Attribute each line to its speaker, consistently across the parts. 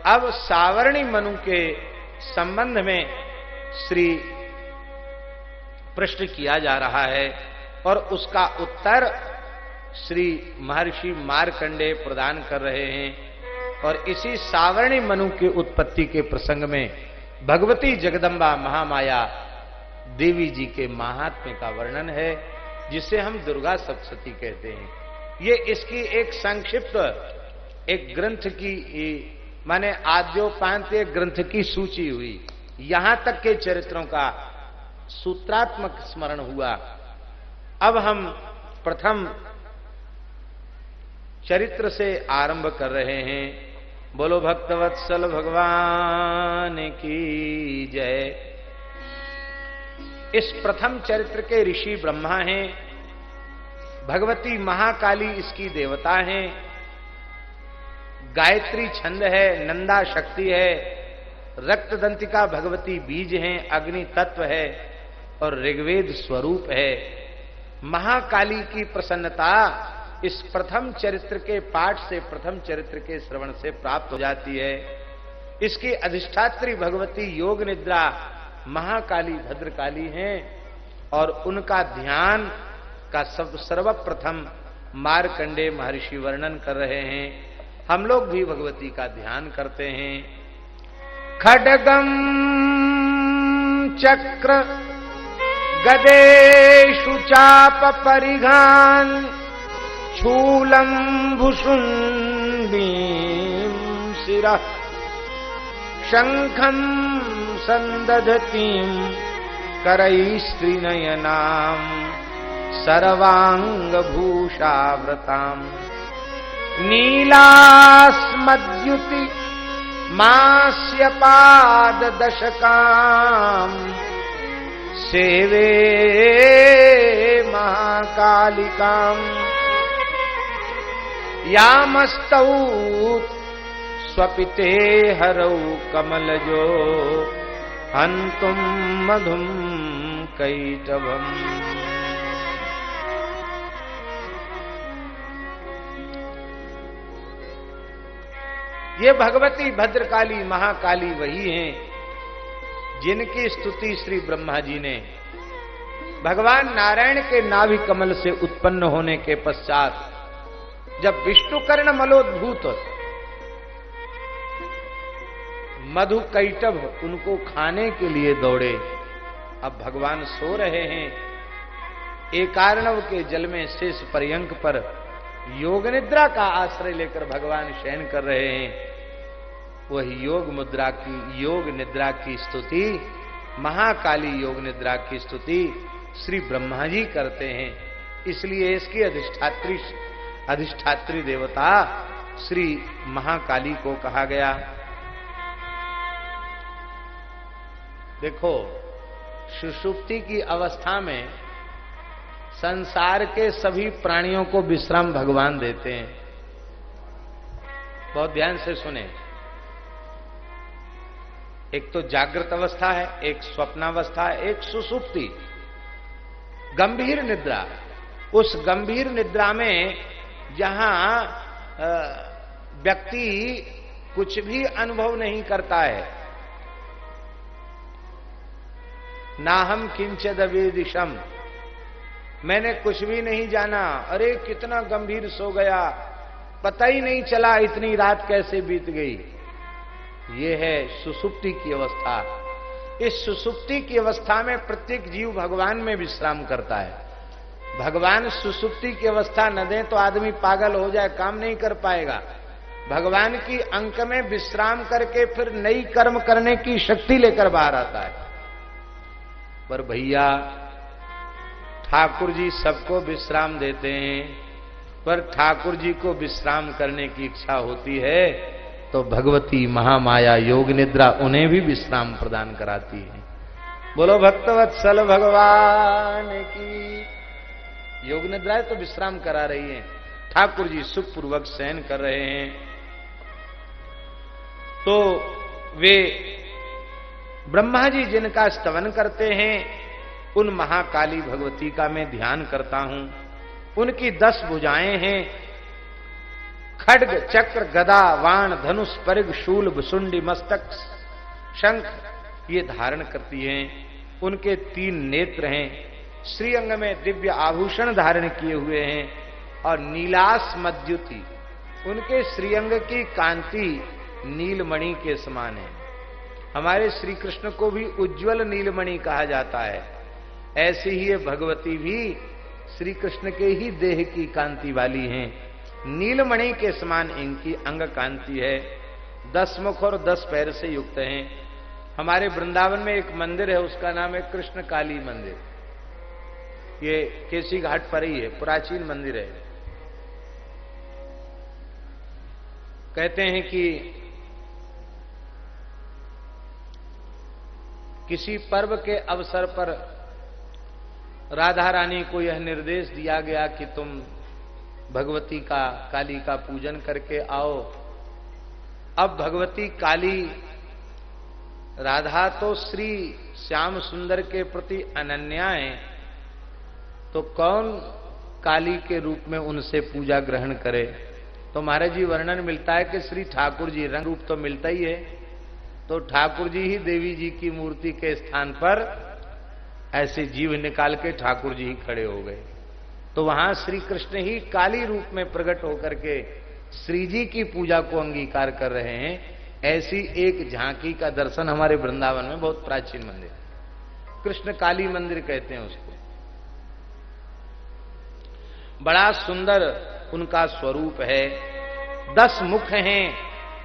Speaker 1: अब सावर्णी मनु के संबंध में श्री प्रश्न किया जा रहा है और उसका उत्तर श्री महर्षि मार्कंडेय प्रदान कर रहे हैं। और इसी सावर्णी मनु की उत्पत्ति के प्रसंग में भगवती जगदम्बा महामाया देवी जी के महात्म्य का वर्णन है, जिसे हम दुर्गा सप्तशती कहते हैं। ये इसकी एक संक्षिप्त एक ग्रंथ की माने आद्योपांत्य ग्रंथ की सूची हुई। यहां तक के चरित्रों का सूत्रात्मक स्मरण हुआ। अब हम प्रथम चरित्र से आरंभ कर रहे हैं। बोलो भक्तवत्सल भगवान की जय। इस प्रथम चरित्र के ऋषि ब्रह्मा हैं, भगवती महाकाली इसकी देवता हैं, गायत्री छंद है, नंदा शक्ति है, रक्तदंतिका भगवती बीज हैं, अग्नि तत्व है और ऋग्वेद स्वरूप है। महाकाली की प्रसन्नता इस प्रथम चरित्र के पाठ से, प्रथम चरित्र के श्रवण से प्राप्त हो जाती है। इसकी अधिष्ठात्री भगवती योग निद्रा महाकाली भद्रकाली हैं और उनका ध्यान का सर्वप्रथम मार्कंडेय महर्षि वर्णन कर रहे हैं। हम लोग भी भगवती का ध्यान करते हैं। खड्गम चक्र गदेषु चाप परिघान शूलम भुषुंडीं शिरः शंखं संदधतीं करैस्त्रिनयनां सर्वांगभूषावृतां नीलास्मद्युति मास्यपाददशकां सेवे महाकालिकां यामस्तौ स्वपिते हरौ कमलजो हन्तुं मधुं कैटभम्। ये भगवती भद्रकाली महाकाली वही हैं जिनकी स्तुति श्री ब्रह्मा जी ने भगवान नारायण के नाभि कमल से उत्पन्न होने के पश्चात, जब विष्णुकर्ण मलोद्भूत मधु कैटभ उनको खाने के लिए दौड़े। अब भगवान सो रहे हैं, एकार्णव के जल में शेष पर्यंक पर योग निद्रा का आश्रय लेकर भगवान शयन कर रहे हैं। वही योग निद्रा की स्तुति, महाकाली योग निद्रा की स्तुति श्री ब्रह्मा जी करते हैं। इसलिए इसकी अधिष्ठात्री देवता श्री महाकाली को कहा गया। देखो, सुषुप्ति की अवस्था में संसार के सभी प्राणियों को विश्राम भगवान देते हैं। बहुत ध्यान से सुने। एक तो जागृत अवस्था है, एक स्वप्नावस्था है, एक सुषुप्ति, गंभीर निद्रा। उस गंभीर निद्रा में जहां व्यक्ति कुछ भी अनुभव नहीं करता है, ना हम किंचिद वेदिशम, मैंने कुछ भी नहीं जाना, अरे कितना गंभीर सो गया, पता ही नहीं चला इतनी रात कैसे बीत गई। ये है सुषुप्ति की अवस्था। इस सुषुप्ति की अवस्था में प्रत्येक जीव भगवान में विश्राम करता है। भगवान सुषुप्ति की अवस्था न दें तो आदमी पागल हो जाए, काम नहीं कर पाएगा। भगवान की अंक में विश्राम करके फिर नई कर्म करने की शक्ति लेकर बाहर आता है। पर भैया, ठाकुर जी सबको विश्राम देते हैं, पर ठाकुर जी को विश्राम करने की इच्छा होती है तो भगवती महामाया योग निद्रा उन्हें भी विश्राम प्रदान कराती है। बोलो भक्तवत्सल भगवान की। योग निद्राएं तो विश्राम करा रही हैं। ठाकुर जी सुखपूर्वक शयन कर रहे हैं। तो वे ब्रह्मा जी जिनका स्तवन करते हैं, उन महाकाली भगवती का मैं ध्यान करता हूं। उनकी 10 भुजाएं हैं। खड्ग चक्र गदा वाण धनुष परिग शूल भुसुंडी मस्तक शंख ये धारण करती हैं। उनके 3 नेत्र हैं, श्रीअंग में दिव्य आभूषण धारण किए हुए हैं और नीलास मद्युति, उनके श्रीअंग की कांति नीलमणि के समान है। हमारे श्री कृष्ण को भी उज्जवल नीलमणि कहा जाता है, ऐसी ही ये भगवती भी श्री कृष्ण के ही देह की कांति वाली हैं। नीलमणि के समान इनकी अंग कांति है, 10 मुख और 10 पैर से युक्त हैं। हमारे वृंदावन में एक मंदिर है, उसका नाम है कृष्ण काली मंदिर। ये केसी घाट पर ही है, प्राचीन मंदिर है। कहते हैं कि किसी पर्व के अवसर पर राधा रानी को यह निर्देश दिया गया कि तुम भगवती का काली का पूजन करके आओ। अब भगवती काली, राधा तो श्री श्याम सुंदर के प्रति अनन्या है, तो कौन काली के रूप में उनसे पूजा ग्रहण करे। तो महाराज जी वर्णन मिलता है कि श्री ठाकुर जी, रंग रूप तो मिलता ही है, तो ठाकुर जी ही देवी जी की मूर्ति के स्थान पर ऐसे जीव निकाल के ठाकुर जी ही खड़े हो गए। तो वहां श्री कृष्ण ही काली रूप में प्रकट होकर के श्री जी की पूजा को अंगीकार कर रहे हैं। ऐसी एक झांकी का दर्शन हमारे वृंदावन में, बहुत प्राचीन मंदिर, कृष्ण काली मंदिर कहते हैं उसको। बड़ा सुंदर उनका स्वरूप है, 10 मुख हैं,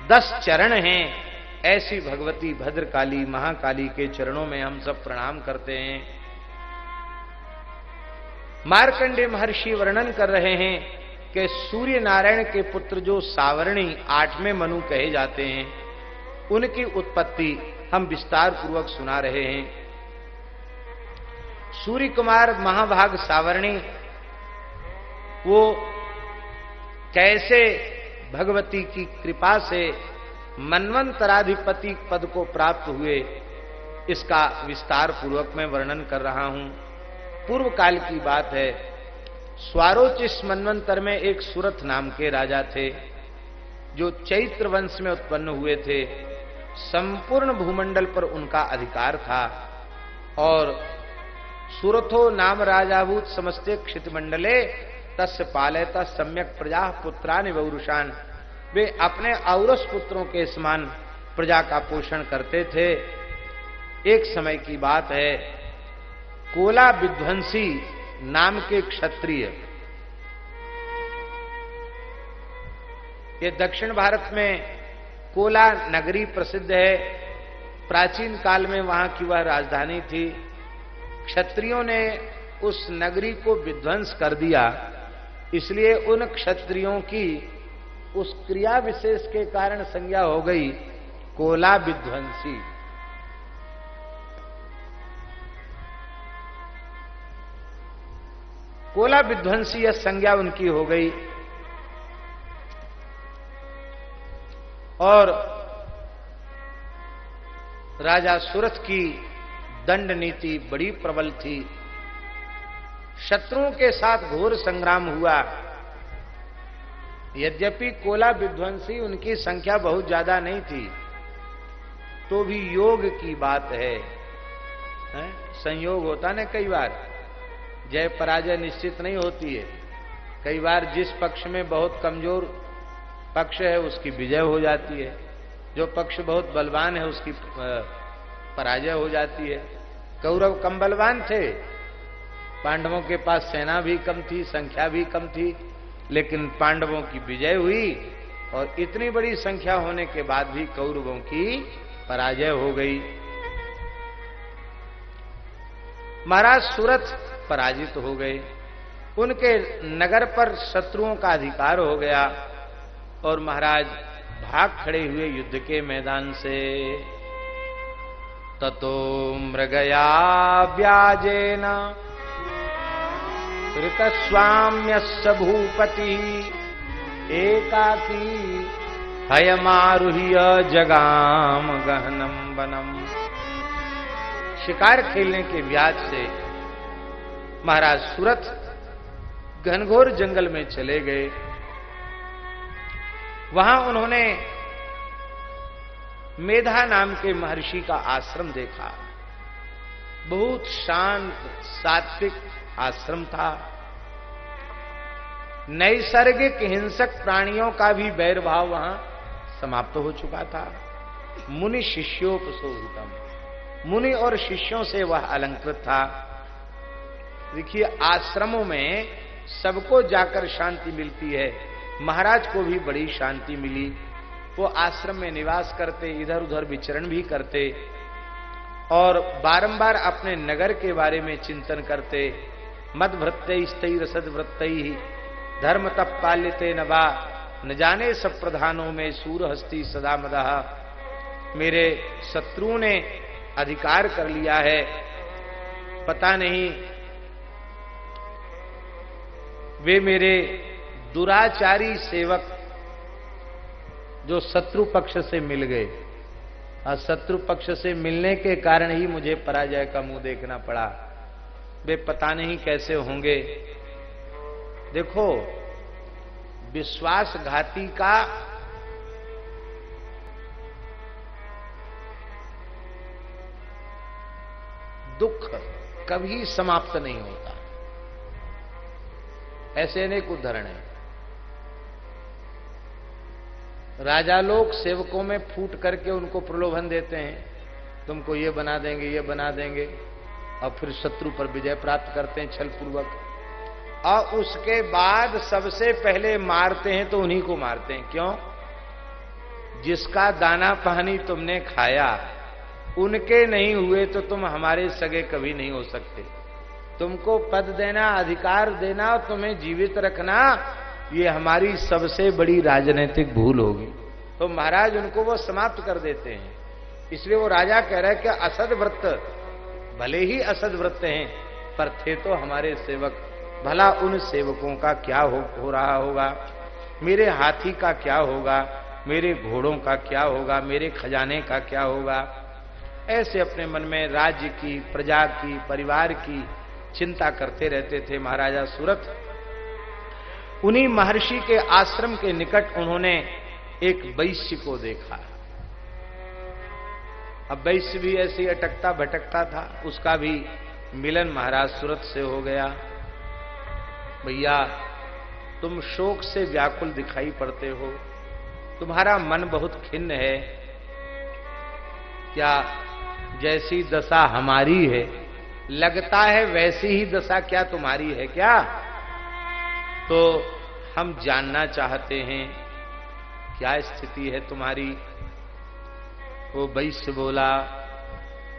Speaker 1: 10 चरण हैं। ऐसी भगवती भद्रकाली महाकाली के चरणों में हम सब प्रणाम करते हैं। मार्कंडेय महर्षि वर्णन कर रहे हैं कि सूर्य नारायण के पुत्र जो सावरणी 8वें मनु कहे जाते हैं, उनकी उत्पत्ति हम विस्तार पूर्वक सुना रहे हैं। सूर्य कुमार महाभाग सावरणी वो कैसे भगवती की कृपा से मनवंतराधिपति पद को प्राप्त हुए, इसका विस्तार पूर्वक मैं वर्णन कर रहा हूं। पूर्व काल की बात है, स्वारोचिस मनवंतर में एक सुरथ नाम के राजा थे, जो चैत्र वंश में उत्पन्न हुए थे। संपूर्ण भूमंडल पर उनका अधिकार था और सुरथो नाम राजाभूत समस्ते क्षितिमंडले तस्य पालयता सम्यक प्रजा पुत्रानि वौरुषान। वे अपने औरस पुत्रों के समान प्रजा का पोषण करते थे। एक समय की बात है, कोला विध्वंसी नाम के क्षत्रिय, ये दक्षिण भारत में कोला नगरी प्रसिद्ध है। प्राचीन काल में वहां की वह राजधानी थी। क्षत्रियों ने उस नगरी को विध्वंस कर दिया, इसलिए उन क्षत्रियों की उस क्रिया विशेष के कारण संज्ञा हो गई कोला विध्वंसी। कोला विध्वंसी यह संज्ञा उनकी हो गई और राजा सुरथ की दंड नीति बड़ी प्रबल थी। शत्रुओं के साथ घोर संग्राम हुआ। यद्यपि कोला विध्वंसी उनकी संख्या बहुत ज्यादा नहीं थी, तो भी योग की बात है? संयोग होता ना, कई बार जय पराजय निश्चित नहीं होती है। कई बार जिस पक्ष में बहुत कमजोर पक्ष है उसकी विजय हो जाती है, जो पक्ष बहुत बलवान है उसकी पराजय हो जाती है। कौरव कम बलवान थे, पांडवों के पास सेना भी कम थी, संख्या भी कम थी, लेकिन पांडवों की विजय हुई और इतनी बड़ी संख्या होने के बाद भी कौरवों की पराजय हो गई। महाराज सुरथ पराजित हो गए, उनके नगर पर शत्रुओं का अधिकार हो गया और महाराज भाग खड़े हुए युद्ध के मैदान से। ततो मृगया व्याजेन ऋतस्वाम्यस्य भूपति एकाकी हयमारुह्य जगाम गहनम वनम। शिकार खेलने के व्याज से महाराज सुरथ घनघोर जंगल में चले गए। वहां उन्होंने मेधा नाम के महर्षि का आश्रम देखा। बहुत शांत सात्विक आश्रम था। नैसर्गिक हिंसक प्राणियों का भी वैरभाव वहां समाप्त हो चुका था। मुनि शिष्योपशोभितम, मुनि और शिष्यों से वह अलंकृत था। देखिए, आश्रमों में सबको जाकर शांति मिलती है। महाराज को भी बड़ी शांति मिली। वो आश्रम में निवास करते, इधर उधर विचरण भी करते और बारंबार अपने नगर के बारे में चिंतन करते। मद भृत्य स्थि रसद वृत्ति धर्म तप पाल्यते नवा, न जाने सब प्रधानों में सूर हस्ती सदा मदह। मेरे शत्रुओं ने अधिकार कर लिया है, पता नहीं वे मेरे दुराचारी सेवक जो शत्रु पक्ष से मिल गए, और शत्रु पक्ष से मिलने के कारण ही मुझे पराजय का मुंह देखना पड़ा। वे पता नहीं कैसे होंगे। देखो, विश्वासघाती का दुख कभी समाप्त नहीं होता। ऐसे अनेक उदाहरण हैं। राजा लोग सेवकों में फूट करके उनको प्रलोभन देते हैं, तुमको ये बना देंगे, ये बना देंगे, और फिर शत्रु पर विजय प्राप्त करते हैं छल पूर्वक। और उसके बाद सबसे पहले मारते हैं तो उन्हीं को मारते हैं। क्यों? जिसका दाना पानी तुमने खाया, उनके नहीं हुए तो तुम हमारे सगे कभी नहीं हो सकते। तुमको पद देना, अधिकार देना और तुम्हें जीवित रखना, ये हमारी सबसे बड़ी राजनीतिक भूल होगी। तो महाराज उनको वो समाप्त कर देते हैं। इसलिए वो राजा कह रहा है कि असद व्रत, भले ही असद व्रत हैं, पर थे तो हमारे सेवक। भला उन सेवकों का क्या हो रहा होगा, मेरे हाथी का क्या होगा, मेरे घोड़ों का क्या होगा, मेरे खजाने का क्या होगा। ऐसे अपने मन में राज्य की, प्रजा की, परिवार की चिंता करते रहते थे महाराजा सुरथ। उन्हीं महर्षि के आश्रम के निकट उन्होंने एक वैश्य को देखा। अब वैश्य भी ऐसे ही अटकता भटकता था, उसका भी मिलन महाराज सुरथ से हो गया। भैया, तुम शोक से व्याकुल दिखाई पड़ते हो, तुम्हारा मन बहुत खिन्न है। क्या जैसी दशा हमारी है, लगता है वैसी ही दशा क्या तुम्हारी है क्या? तो हम जानना चाहते हैं क्या स्थिति है तुम्हारी। वो वैश्य बोला,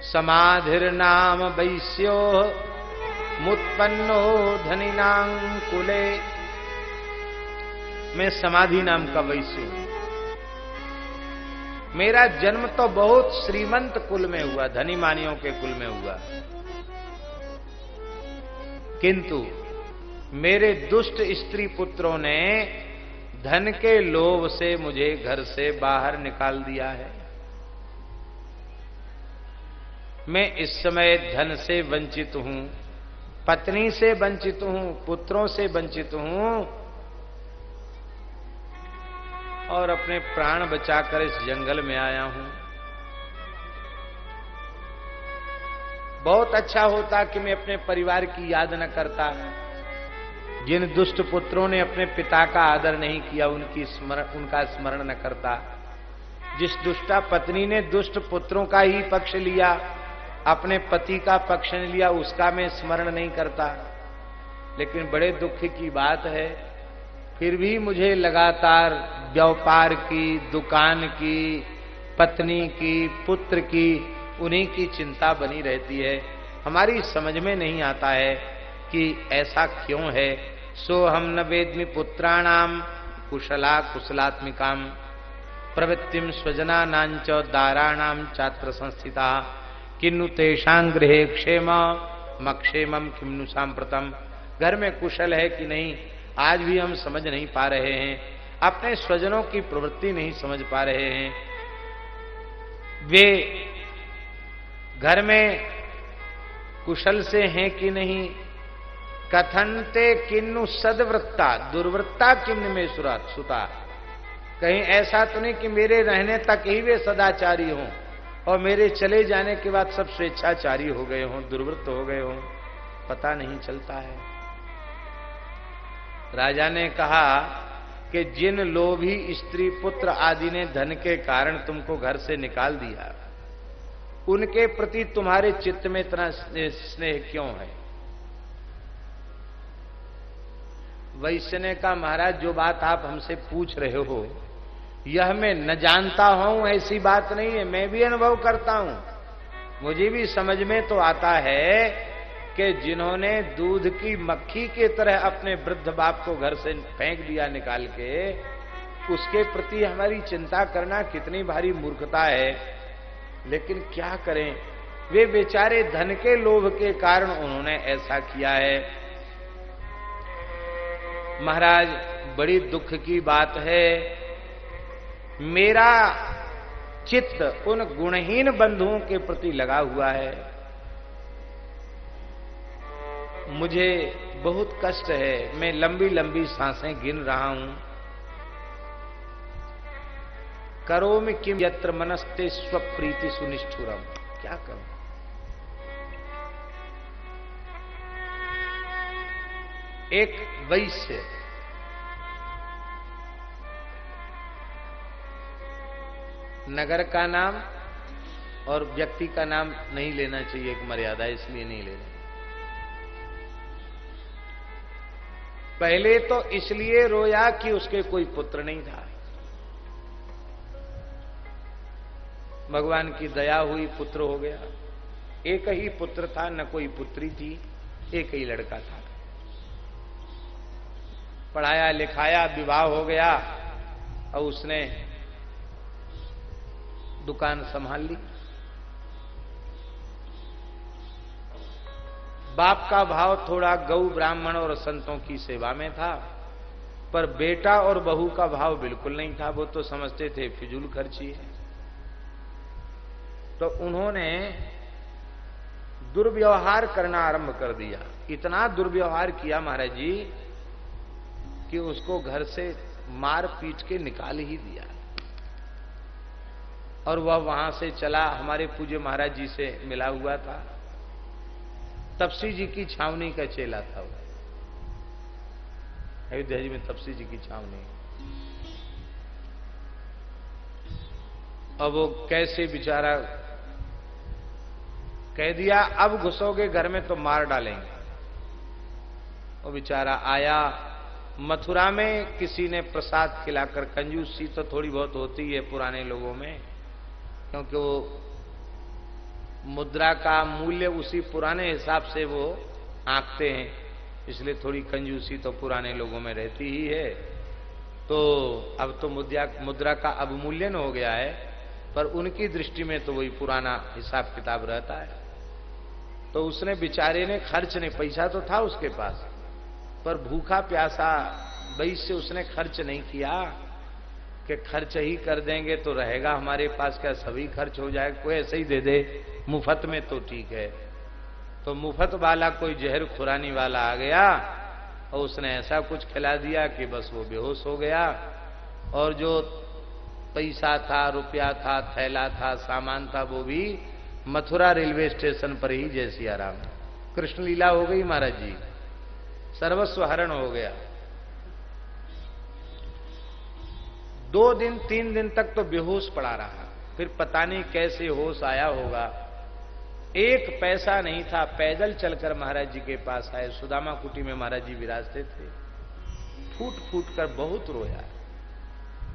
Speaker 1: समाधिर नाम वैश्यो मुत्पन्नो धनिनां कुले। मैं समाधि नाम का वैश्य हूं। मेरा जन्म तो बहुत श्रीमंत कुल में हुआ, धनी मानियों के कुल में हुआ, किंतु मेरे दुष्ट स्त्री पुत्रों ने धन के लोभ से मुझे घर से बाहर निकाल दिया है। मैं इस समय धन से वंचित हूं, पत्नी से वंचित हूं, पुत्रों से वंचित हूं, और अपने प्राण बचाकर इस जंगल में आया हूं। बहुत अच्छा होता कि मैं अपने परिवार की याद न करता। जिन दुष्ट पुत्रों ने अपने पिता का आदर नहीं किया, उनका स्मरण न करता। जिस दुष्टा पत्नी ने दुष्ट पुत्रों का ही पक्ष लिया, अपने पति का पक्ष नहीं लिया, उसका मैं स्मरण नहीं करता। लेकिन बड़े दुख की बात है, फिर भी मुझे लगातार व्यापार की, दुकान की, पत्नी की, पुत्र की, उन्हीं की चिंता बनी रहती है। हमारी समझ में नहीं आता है कि ऐसा क्यों है। सो हम न वेद्मि पुत्राणाम कुशला कुशलात्मिकाम प्रवृत्तिम स्वजनानांच दाराणाम छात्र संस्थिता किन्नु तेषां गृहे क्षेम मक्षेमम किन्नु सांप्रतम। घर में कुशल है कि नहीं, आज भी हम समझ नहीं पा रहे हैं। अपने स्वजनों की प्रवृत्ति नहीं समझ पा रहे हैं। वे घर में कुशल से हैं कि नहीं। कथनते किन्नु सदवृत्ता दुर्वृत्ता किन्न में सुता। कहीं ऐसा तो नहीं कि मेरे रहने तक ही वे सदाचारी हों और मेरे चले जाने के बाद सब स्वेच्छाचारी हो गए हों, दुर्वृत्त हो गए हों, पता नहीं चलता है। राजा ने कहा कि जिन लोभी स्त्री पुत्र आदि ने धन के कारण तुमको घर से निकाल दिया, उनके प्रति तुम्हारे चित्त में इतना स्नेह क्यों है? वैश्य ने कहा, महाराज जो बात आप हमसे पूछ रहे हो यह मैं न जानता हूं ऐसी बात नहीं है, मैं भी अनुभव करता हूं। मुझे भी समझ में तो आता है कि जिन्होंने दूध की मक्खी की तरह अपने वृद्ध बाप को घर से फेंक दिया निकाल के, उसके प्रति हमारी चिंता करना कितनी भारी मूर्खता है। लेकिन क्या करें, वे बेचारे धन के लोभ के कारण उन्होंने ऐसा किया है। महाराज बड़ी दुख की बात है, मेरा चित्त उन गुणहीन बंधुओं के प्रति लगा हुआ है। मुझे बहुत कष्ट है, मैं लंबी लंबी सांसें गिन रहा हूं। करोमि किम यत्र मनस्ते स्वप्रीति सुनिष्ठुरम, क्या करूं? एक वैश्य नगर का नाम और व्यक्ति का नाम नहीं लेना चाहिए, एक मर्यादा, इसलिए नहीं ले रहे। पहले तो इसलिए रोया कि उसके कोई पुत्र नहीं था। भगवान की दया हुई, पुत्र हो गया। एक ही पुत्र था, न कोई पुत्री थी, एक ही लड़का था। पढ़ाया लिखाया, विवाह हो गया और उसने दुकान संभाल ली। बाप का भाव थोड़ा गौ ब्राह्मण और संतों की सेवा में था, पर बेटा और बहू का भाव बिल्कुल नहीं था। वो तो समझते थे फिजूल खर्ची है। तो उन्होंने दुर्व्यवहार करना आरंभ कर दिया। इतना दुर्व्यवहार किया महाराज जी कि उसको घर से मार पीट के निकाल ही दिया। और वह वहां से चला, हमारे पूज्य महाराज जी से मिला हुआ था। तपसी जी की छावनी का चेला था वो। अयोध्या जी में तपसी जी की छावनी। अब वो कैसे बेचारा कह दिया, अब घुसोगे घर में तो मार डालेंगे। वो बेचारा आया। मथुरा में किसी ने प्रसाद खिलाकर, कंजूसी तो थोड़ी बहुत होती है पुराने लोगों में, क्योंकि वो मुद्रा का मूल्य उसी पुराने हिसाब से वो आंकते हैं, इसलिए थोड़ी कंजूसी तो पुराने लोगों में रहती ही है। तो अब तो मुद्रा का अवमूल्यन हो गया है, पर उनकी दृष्टि में तो वही पुराना हिसाब किताब रहता है। तो उसने बेचारे ने खर्च नहीं, पैसा तो था उसके पास, पर भूखा प्यासा वैश्य उसने खर्च नहीं किया कि खर्च ही कर देंगे तो रहेगा हमारे पास, क्या सभी खर्च हो जाएगा, कोई ऐसे ही दे दे मुफ्त में तो ठीक है। तो मुफ्त वाला कोई जहर खुरानी वाला आ गया और उसने ऐसा कुछ खिला दिया कि बस वो बेहोश हो गया। और जो पैसा था, रुपया था, थैला था, सामान था, वो भी मथुरा रेलवे स्टेशन पर ही जय सिया राम। कृष्ण लीला हो गई महाराज जी, सर्वस्व हरण हो गया। 2 दिन 3 दिन तक तो बेहोश पड़ा रहा, फिर पता नहीं कैसे होश आया होगा। एक पैसा नहीं था, पैदल चलकर महाराज जी के पास आए। सुदामा कुटी में महाराज जी विराजते थे। फूट फूट कर बहुत रोया।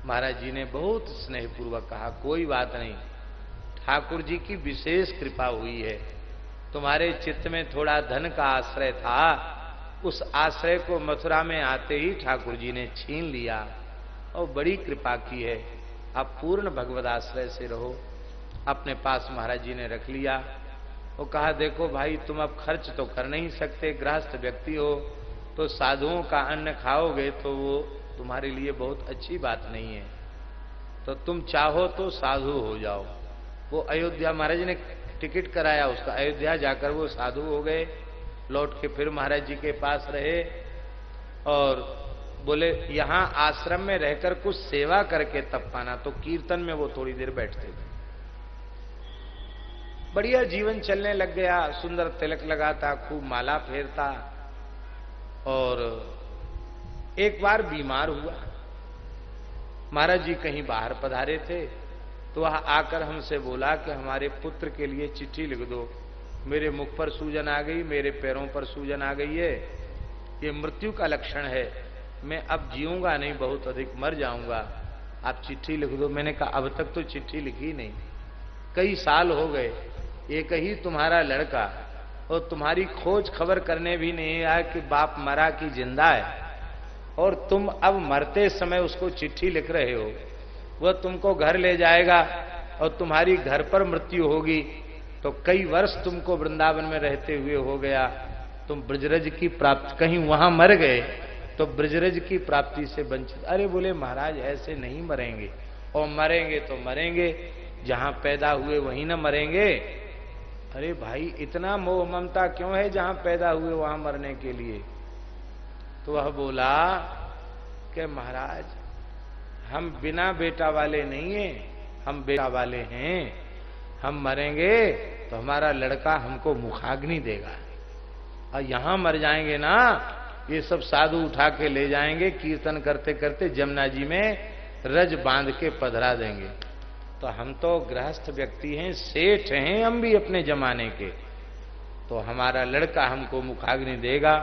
Speaker 1: महाराज जी ने बहुत स्नेहपूर्वक कहा, कोई बात नहीं, ठाकुर जी की विशेष कृपा हुई है। तुम्हारे चित्त में थोड़ा धन का आश्रय था, उस आश्रय को मथुरा में आते ही ठाकुर जी ने छीन लिया और बड़ी कृपा की है। आप पूर्ण भगवद आश्रय से रहो। अपने पास महाराज जी ने रख लिया। वो कहा, देखो भाई, तुम अब खर्च तो कर नहीं सकते, गृहस्थ व्यक्ति हो, तो साधुओं का अन्न खाओगे तो वो तुम्हारे लिए बहुत अच्छी बात नहीं है। तो तुम चाहो तो साधु हो जाओ। वो अयोध्या, महाराज जी ने टिकट कराया उसका, अयोध्या जाकर वो साधु हो गए। लौट के फिर महाराज जी के पास रहे और बोले यहां आश्रम में रहकर कुछ सेवा करके तब पाना। तो कीर्तन में वो थोड़ी देर बैठते थे। बढ़िया जीवन चलने लग गया, सुंदर तिलक लगाता, खूब माला फेरता। और एक बार बीमार हुआ। महाराज जी कहीं बाहर पधारे थे, तो वह आकर हमसे बोला कि हमारे पुत्र के लिए चिट्ठी लिख दो। मेरे मुख पर सूजन आ गई, मेरे पैरों पर सूजन आ गई है, ये मृत्यु का लक्षण है, मैं अब जीऊंगा नहीं, बहुत अधिक मर जाऊंगा, आप चिट्ठी लिख दो। मैंने कहा अब तक तो चिट्ठी लिखी नहीं, कई साल हो गए, एक ही तुम्हारा लड़का, और तुम्हारी खोज खबर करने भी नहीं आया कि बाप मरा कि जिंदा है, और तुम अब मरते समय उसको चिट्ठी लिख रहे हो। वह तुमको घर ले जाएगा और तुम्हारी घर पर मृत्यु होगी, तो कई वर्ष तुमको वृंदावन में रहते हुए हो गया, तुम ब्रजरज की प्राप्ति, कहीं वहां मर गए तो ब्रजरज की प्राप्ति से वंचित। अरे बोले महाराज ऐसे नहीं मरेंगे, और मरेंगे तो मरेंगे, जहां पैदा हुए वहीं ना मरेंगे। अरे भाई इतना मोह ममता क्यों है जहां पैदा हुए वहां मरने के लिए? तो वह बोला कि महाराज हम बिना बेटा वाले नहीं हैं, हम बेटा वाले हैं, हम मरेंगे तो हमारा लड़का हमको मुखाग्नि देगा, और यहां मर जाएंगे ना, ये सब साधु उठा के ले जाएंगे, कीर्तन करते करते जमुना जी में रज बांध के पधरा देंगे। तो हम तो गृहस्थ व्यक्ति हैं, सेठ हैं हम भी अपने जमाने के, तो हमारा लड़का हमको मुखाग्नि देगा,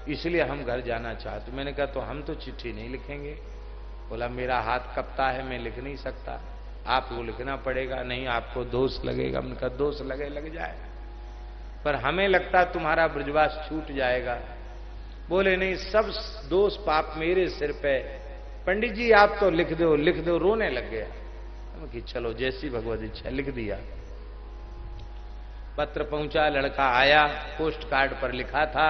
Speaker 1: इसलिए हम घर जाना चाहते। मैंने कहा तो हम तो चिट्ठी नहीं लिखेंगे। बोला मेरा हाथ कपता है, मैं लिख नहीं सकता, आपको लिखना पड़ेगा। नहीं आपको दोष लगेगा। मैंने कहा दोष लग जाए, पर हमें लगता तुम्हारा ब्रजवास छूट जाएगा। बोले नहीं, सब दोष पाप मेरे सिर पे, पंडित जी आप तो लिख दो। रोने लग गया कि चलो जैसी भगवत इच्छा, लिख दिया। पत्र पहुंचा, लड़का आया, पोस्ट कार्ड पर लिखा था,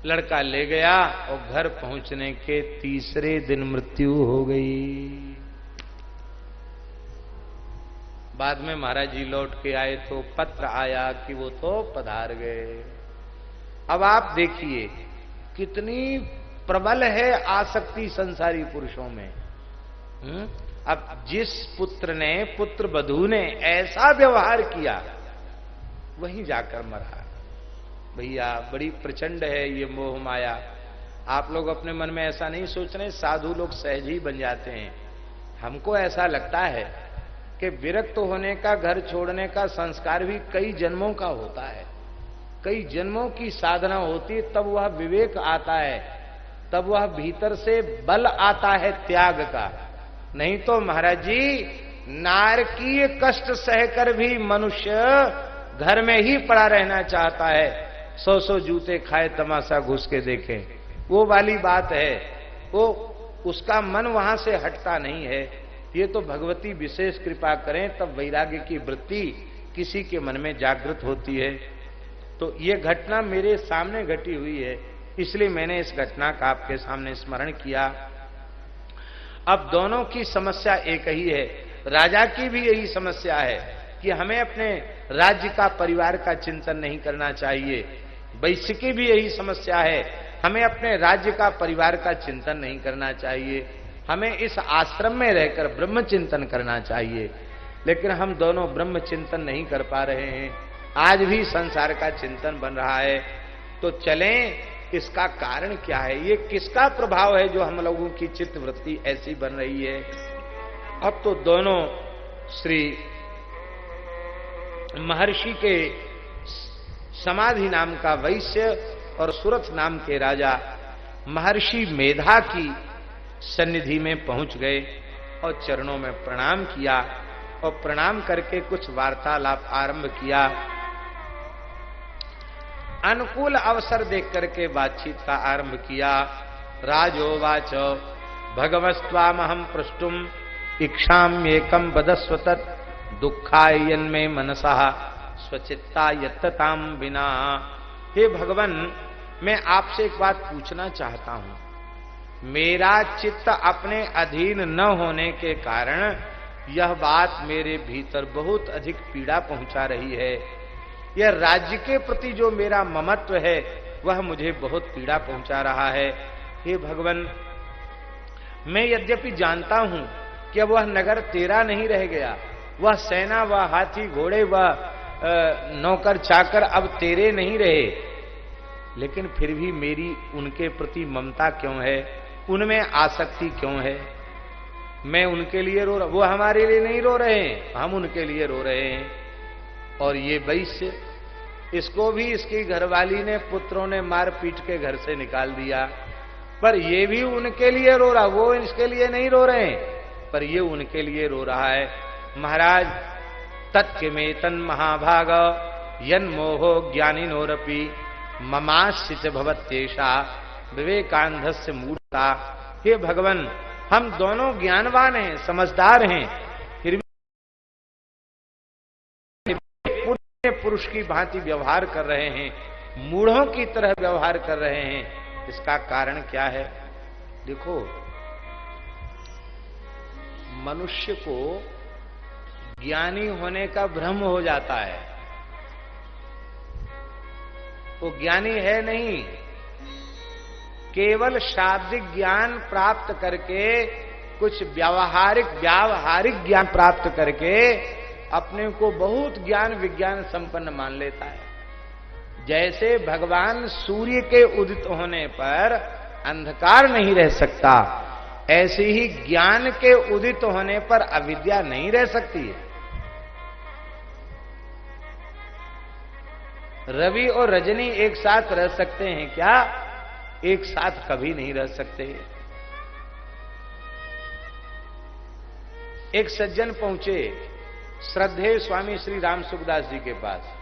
Speaker 1: लड़का ले गया, और घर पहुंचने के तीसरे दिन मृत्यु हो गई। बाद में महाराज जी लौट के आए तो पत्र आया कि वो तो पधार गए। अब आप देखिए कितनी प्रबल है आसक्ति संसारी पुरुषों में। अब जिस पुत्र ने, पुत्र वधू ने ऐसा व्यवहार किया, वहीं जाकर मरा। भैया बड़ी प्रचंड है ये मोह माया। आप लोग अपने मन में ऐसा नहीं सोच रहे, साधु लोग सहज ही बन जाते हैं। हमको ऐसा लगता है कि विरक्त होने का, घर छोड़ने का संस्कार भी कई जन्मों का होता है, कई जन्मों की साधना होती है, तब वह विवेक आता है, तब वह भीतर से बल आता है त्याग का। नहीं तो महाराज जी नारकीय कष्ट सहकर भी मनुष्य घर में ही पड़ा रहना चाहता है, 100 जूते खाए तमाशा घुस के देखे, वो वाली बात है। वो उसका मन वहां से हटता नहीं है। ये तो भगवती विशेष कृपा करें तब वैराग्य की वृत्ति किसी के मन में जागृत होती है। तो ये घटना मेरे सामने घटी हुई है, इसलिए मैंने इस घटना का आपके सामने स्मरण किया। अब दोनों की समस्या एक ही है। राजा की भी यही समस्या है कि हमें अपने राज्य का, परिवार का चिंतन नहीं करना चाहिए। वैश्य की भी यही समस्या है, हमें अपने राज्य का, परिवार का चिंतन नहीं करना चाहिए, हमें इस आश्रम में रहकर ब्रह्म चिंतन करना चाहिए। लेकिन हम दोनों ब्रह्म चिंतन नहीं कर पा रहे हैं, आज भी संसार का चिंतन बन रहा है। तो चलें, इसका कारण क्या है, ये किसका प्रभाव है जो हम लोगों की चित्त वृत्ति ऐसी बन रही है। अब तो दोनों श्री महर्षि के समाधि नाम का वैश्य और सुरथ नाम के राजा महर्षि मेधा की सन्निधि में पहुंच गए और चरणों में प्रणाम किया, और प्रणाम करके कुछ वार्तालाप आरंभ किया। अनुकूल अवसर देख करके बातचीत का आरंभ किया। राजोवाच भगवस्त्वामहं पृष्टुम इक्षाम्येकं वदस्व तत् दुःखाय यन्मे मनसः स्वचित्ता यत्तताम बिना। हे भगवान, मैं आपसे एक बात पूछना चाहता हूं। मेरा चित्त अपने अधीन न होने के कारण यह बात मेरे भीतर बहुत अधिक पीड़ा पहुंचा रही है। यह राज्य के प्रति जो मेरा ममत्व है वह मुझे बहुत पीड़ा पहुंचा रहा है। हे भगवान, मैं यद्यपि जानता हूं कि अब वह नगर तेरा नहीं रह गया, वह सेना, वह हाथी घोड़े, वह नौकर चाकर अब तेरे नहीं रहे, लेकिन फिर भी मेरी उनके प्रति ममता क्यों है, उनमें आसक्ति क्यों है? मैं उनके लिए रो रहा, वो हमारे लिए नहीं रो रहे हैं, हम उनके लिए रो रहे हैं। और ये वैश्य, इसको भी इसकी घरवाली ने, पुत्रों ने मार पीट के घर से निकाल दिया, पर ये भी उनके लिए रो रहा, वो इसके लिए नहीं रो रहे हैं, पर ये उनके लिए रो रहा है। महाराज, तत्किमेतन महाभाग यन्मोहो ज्ञानिनोरपि ममाश्चित भवत्येषा विवेकानंदस्य मूढ़ता। हे भगवान, हम दोनों ज्ञानवान हैं, समझदार हैं, फिर भी पुरुष की भांति व्यवहार कर रहे हैं, मूढ़ों की तरह व्यवहार कर रहे हैं। इसका कारण क्या है? देखो, मनुष्य को ज्ञानी होने का भ्रम हो जाता है, वो ज्ञानी है नहीं। केवल शाब्दिक ज्ञान प्राप्त करके, कुछ व्यावहारिक ज्ञान प्राप्त करके अपने को बहुत ज्ञान विज्ञान संपन्न मान लेता है। जैसे भगवान सूर्य के उदित होने पर अंधकार नहीं रह सकता, ऐसे ही ज्ञान के उदित होने पर अविद्या नहीं रह सकती है। रवि और रजनी एक साथ रह सकते हैं क्या? एक साथ कभी नहीं रह सकते। एक सज्जन पहुंचे श्रद्धेय स्वामी श्री राम सुखदास जी के पास।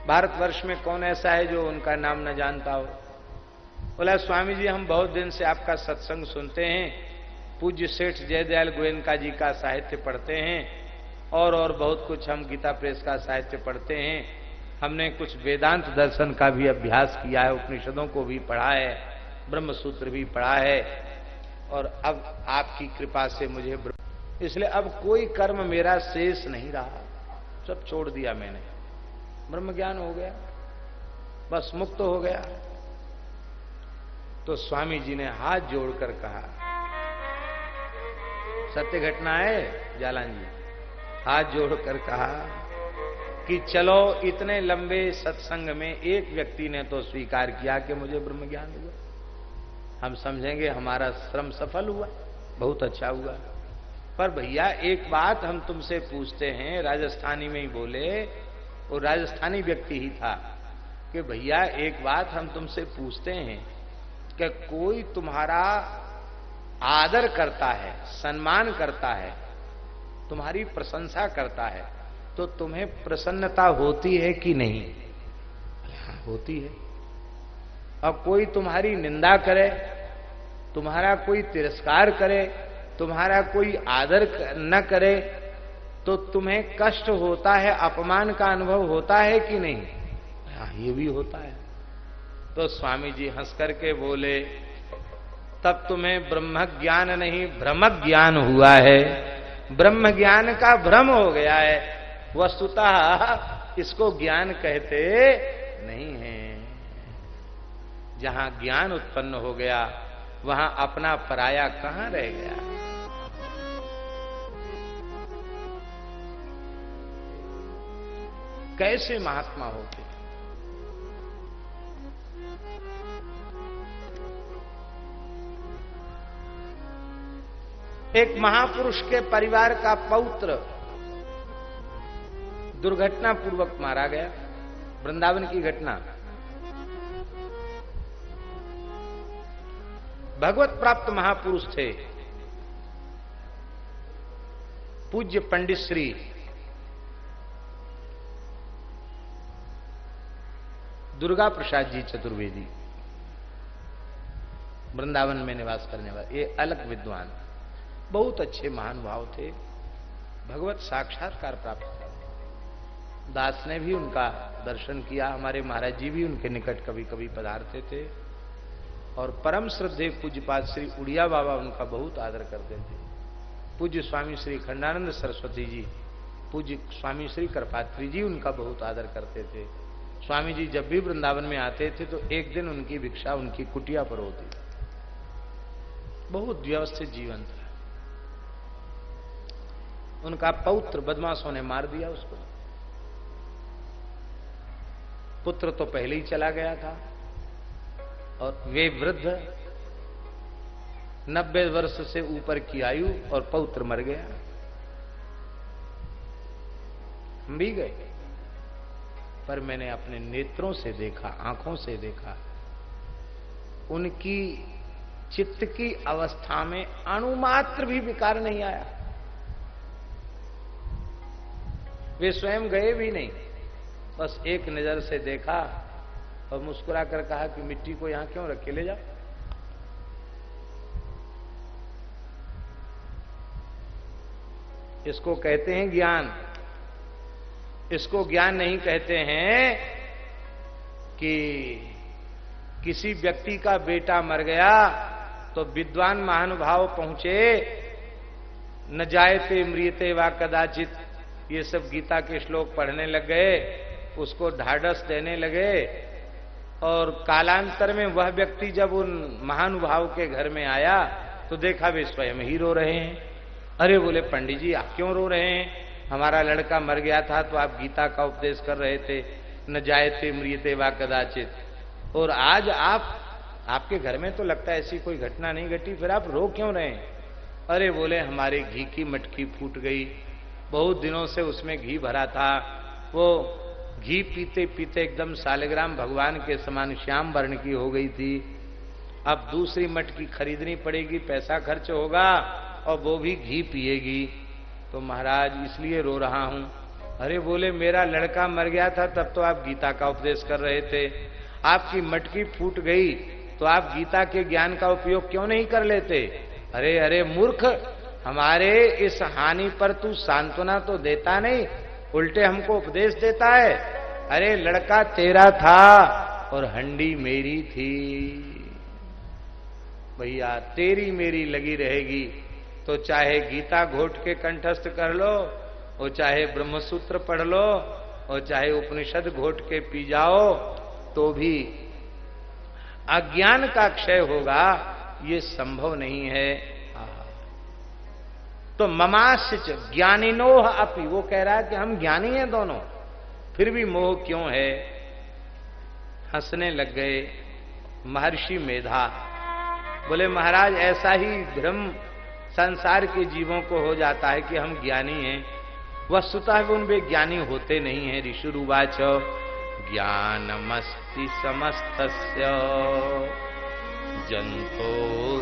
Speaker 1: भारतवर्ष में कौन ऐसा है जो उनका नाम न जानता हो? बोला, स्वामी जी, हम बहुत दिन से आपका सत्संग सुनते हैं, पूज्य सेठ जयदयाल गोयनका जी का साहित्य पढ़ते हैं, और बहुत कुछ हम गीता प्रेस का साहित्य पढ़ते हैं। हमने कुछ वेदांत दर्शन का भी अभ्यास किया है, उपनिषदों को भी पढ़ा है, ब्रह्म सूत्र भी पढ़ा है, और अब आपकी कृपा से मुझे इसलिए अब कोई कर्म मेरा शेष नहीं रहा, सब छोड़ दिया मैंने, ब्रह्म ज्ञान हो गया, बस मुक्त हो गया। तो स्वामी जी ने हाथ जोड़कर कहा, सत्य घटना है जालान जी, हाथ जोड़कर कहा कि चलो, इतने लंबे सत्संग में एक व्यक्ति ने तो स्वीकार किया कि मुझे ब्रह्म ज्ञान हुआ, हम समझेंगे हमारा श्रम सफल हुआ, बहुत अच्छा हुआ। पर भैया, एक बात हम तुमसे पूछते हैं, राजस्थानी में ही बोले, वो राजस्थानी व्यक्ति ही था, कि भैया एक बात हम तुमसे पूछते हैं कि कोई तुम्हारा आदर करता है, सम्मान करता है, तुम्हारी प्रशंसा करता है, तो तुम्हें प्रसन्नता होती है कि नहीं? होती है। अब कोई तुम्हारी निंदा करे, तुम्हारा कोई तिरस्कार करे, तुम्हारा कोई आदर न करे, तो तुम्हें कष्ट होता है, अपमान का अनुभव होता है कि नहीं? हाँ, ये भी होता है। तो स्वामी जी हंस करके बोले, तब तुम्हें ब्रह्म ज्ञान नहीं भ्रम ज्ञान हुआ है, ब्रह्म ज्ञान का भ्रम हो गया है, वस्तुतः इसको ज्ञान कहते नहीं है। जहां ज्ञान उत्पन्न हो गया वहां अपना पराया कहां रह गया? कैसे महात्मा होते? एक महापुरुष के परिवार का पौत्र दुर्घटना पूर्वक मारा गया, वृंदावन की घटना। भगवत प्राप्त महापुरुष थे पूज्य पंडित श्री दुर्गा प्रसाद जी चतुर्वेदी, वृंदावन में निवास करने वाले ये अलग विद्वान, बहुत अच्छे महानुभाव थे, भगवत साक्षात्कार प्राप्त था। दास ने भी उनका दर्शन किया, हमारे महाराज जी भी उनके निकट कभी कभी पधारते थे, और परम श्रद्धेय पूज्यपाद श्री उड़िया बाबा उनका बहुत आदर करते थे। पूज्य स्वामी श्री खंडानंद सरस्वती जी, पूज्य स्वामी श्री कृपात्री जी उनका बहुत आदर करते थे। स्वामी जी जब भी वृंदावन में आते थे तो एक दिन उनकी भिक्षा उनकी कुटिया पर होती, बहुत व्यवस्थित जीवन था। उनका पौत्र बदमाशों ने मार दिया उसको। पुत्र तो पहले ही चला गया था और वे वृद्ध 90 वर्ष से ऊपर की आयु और पौत्र मर गया। हम भी गए, पर मैंने अपने नेत्रों से देखा, आंखों से देखा, उनकी चित्त की अवस्था में अणुमात्र भी विकार नहीं आया। वे स्वयं गए भी नहीं, बस एक नजर से देखा और मुस्कुरा कर कहा कि मिट्टी को यहां क्यों रखे, ले जाओ। इसको कहते हैं ज्ञान। इसको ज्ञान नहीं कहते हैं कि किसी व्यक्ति का बेटा मर गया तो विद्वान महानुभाव पहुंचे, न जायते म्रियते वा कदाचित, ये सब गीता के श्लोक पढ़ने लग गए, उसको ढाढ़स देने लगे। और कालांतर में वह व्यक्ति जब उन महानुभाव के घर में आया तो देखा वे स्वयं ही रो रहे हैं। अरे बोले पंडित जी आप क्यों रो रहे हैं? हमारा लड़का मर गया था तो आप गीता का उपदेश कर रहे थे, न जायते म्रियते वा कदाचित, और आज आपके घर में तो लगता है ऐसी कोई घटना नहीं घटी, फिर आप रो क्यों रहे हैं? अरे बोले हमारे घी की मटकी फूट गई, बहुत दिनों से उसमें घी भरा था, वो घी पीते पीते एकदम सालिग्राम भगवान के समान श्याम वर्ण की हो गई थी। अब दूसरी मटकी खरीदनी पड़ेगी, पैसा खर्च होगा और वो भी घी पिएगी, तो महाराज इसलिए रो रहा हूं। अरे बोले मेरा लड़का मर गया था तब तो आप गीता का उपदेश कर रहे थे, आपकी मटकी फूट गई तो आप गीता के ज्ञान का उपयोग क्यों नहीं कर लेते? अरे अरे मूर्ख, हमारे इस हानि पर तू सांत्वना तो देता नहीं, उल्टे हमको उपदेश देता है। अरे लड़का तेरा था और हंडी मेरी थी, भैया तेरी मेरी लगी रहेगी तो चाहे गीता घोट के कंठस्थ कर लो, और चाहे ब्रह्मसूत्र पढ़ लो, और चाहे उपनिषद घोट के पी जाओ, तो भी अज्ञान का क्षय होगा ये संभव नहीं है। तो ममाश्च ज्ञानिनोह अपि, वो कह रहा है कि हम ज्ञानी हैं दोनों, फिर भी मोह क्यों है? हंसने लग गए महर्षि मेधा। बोले महाराज ऐसा ही भ्रम संसार के जीवों को हो जाता है कि हम ज्ञानी हैं, वस्तुतः उनमें ज्ञानी होते नहीं हैं। ऋषिरुवाच ज्ञानमस्ति समस्तस्य जन्तोर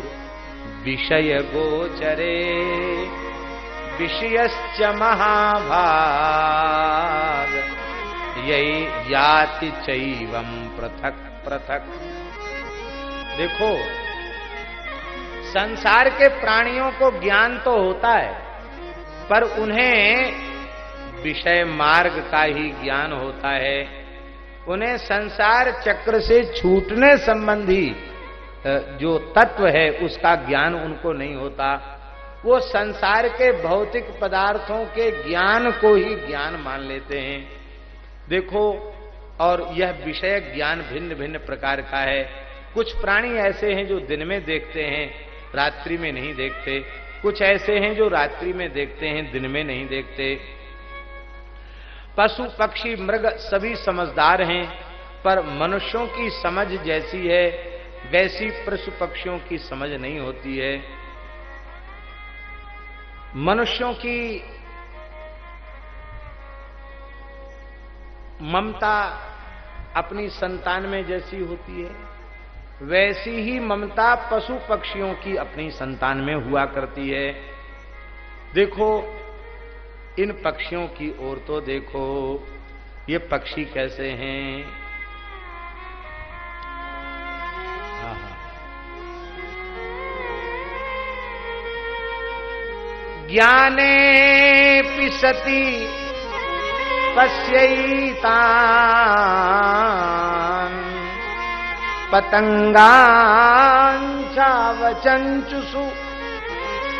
Speaker 1: विषय गोचरे विषयश्च महाभाग यही याति चैवं पृथक पृथक। देखो संसार के प्राणियों को ज्ञान तो होता है, पर उन्हें विषय मार्ग का ही ज्ञान होता है। उन्हें संसार चक्र से छूटने संबंधी जो तत्व है उसका ज्ञान उनको नहीं होता। वो संसार के भौतिक पदार्थों के ज्ञान को ही ज्ञान मान लेते हैं। देखो, और यह विषय ज्ञान भिन्न भिन्न प्रकार का है। कुछ प्राणी ऐसे हैं जो दिन में देखते हैं, रात्रि में नहीं देखते। कुछ ऐसे हैं जो रात्रि में देखते हैं, दिन में नहीं देखते। पशु पक्षी मृग सभी समझदार हैं, पर मनुष्यों की समझ जैसी है वैसी पशु पक्षियों की समझ नहीं होती है। मनुष्यों की ममता अपनी संतान में जैसी होती है, वैसी ही ममता पशु पक्षियों की अपनी संतान में हुआ करती है। देखो इन पक्षियों की ओर तो देखो, ये पक्षी कैसे हैं। ज्ञाने पिसति पश्यैतान् पतंगां चावचंचुषु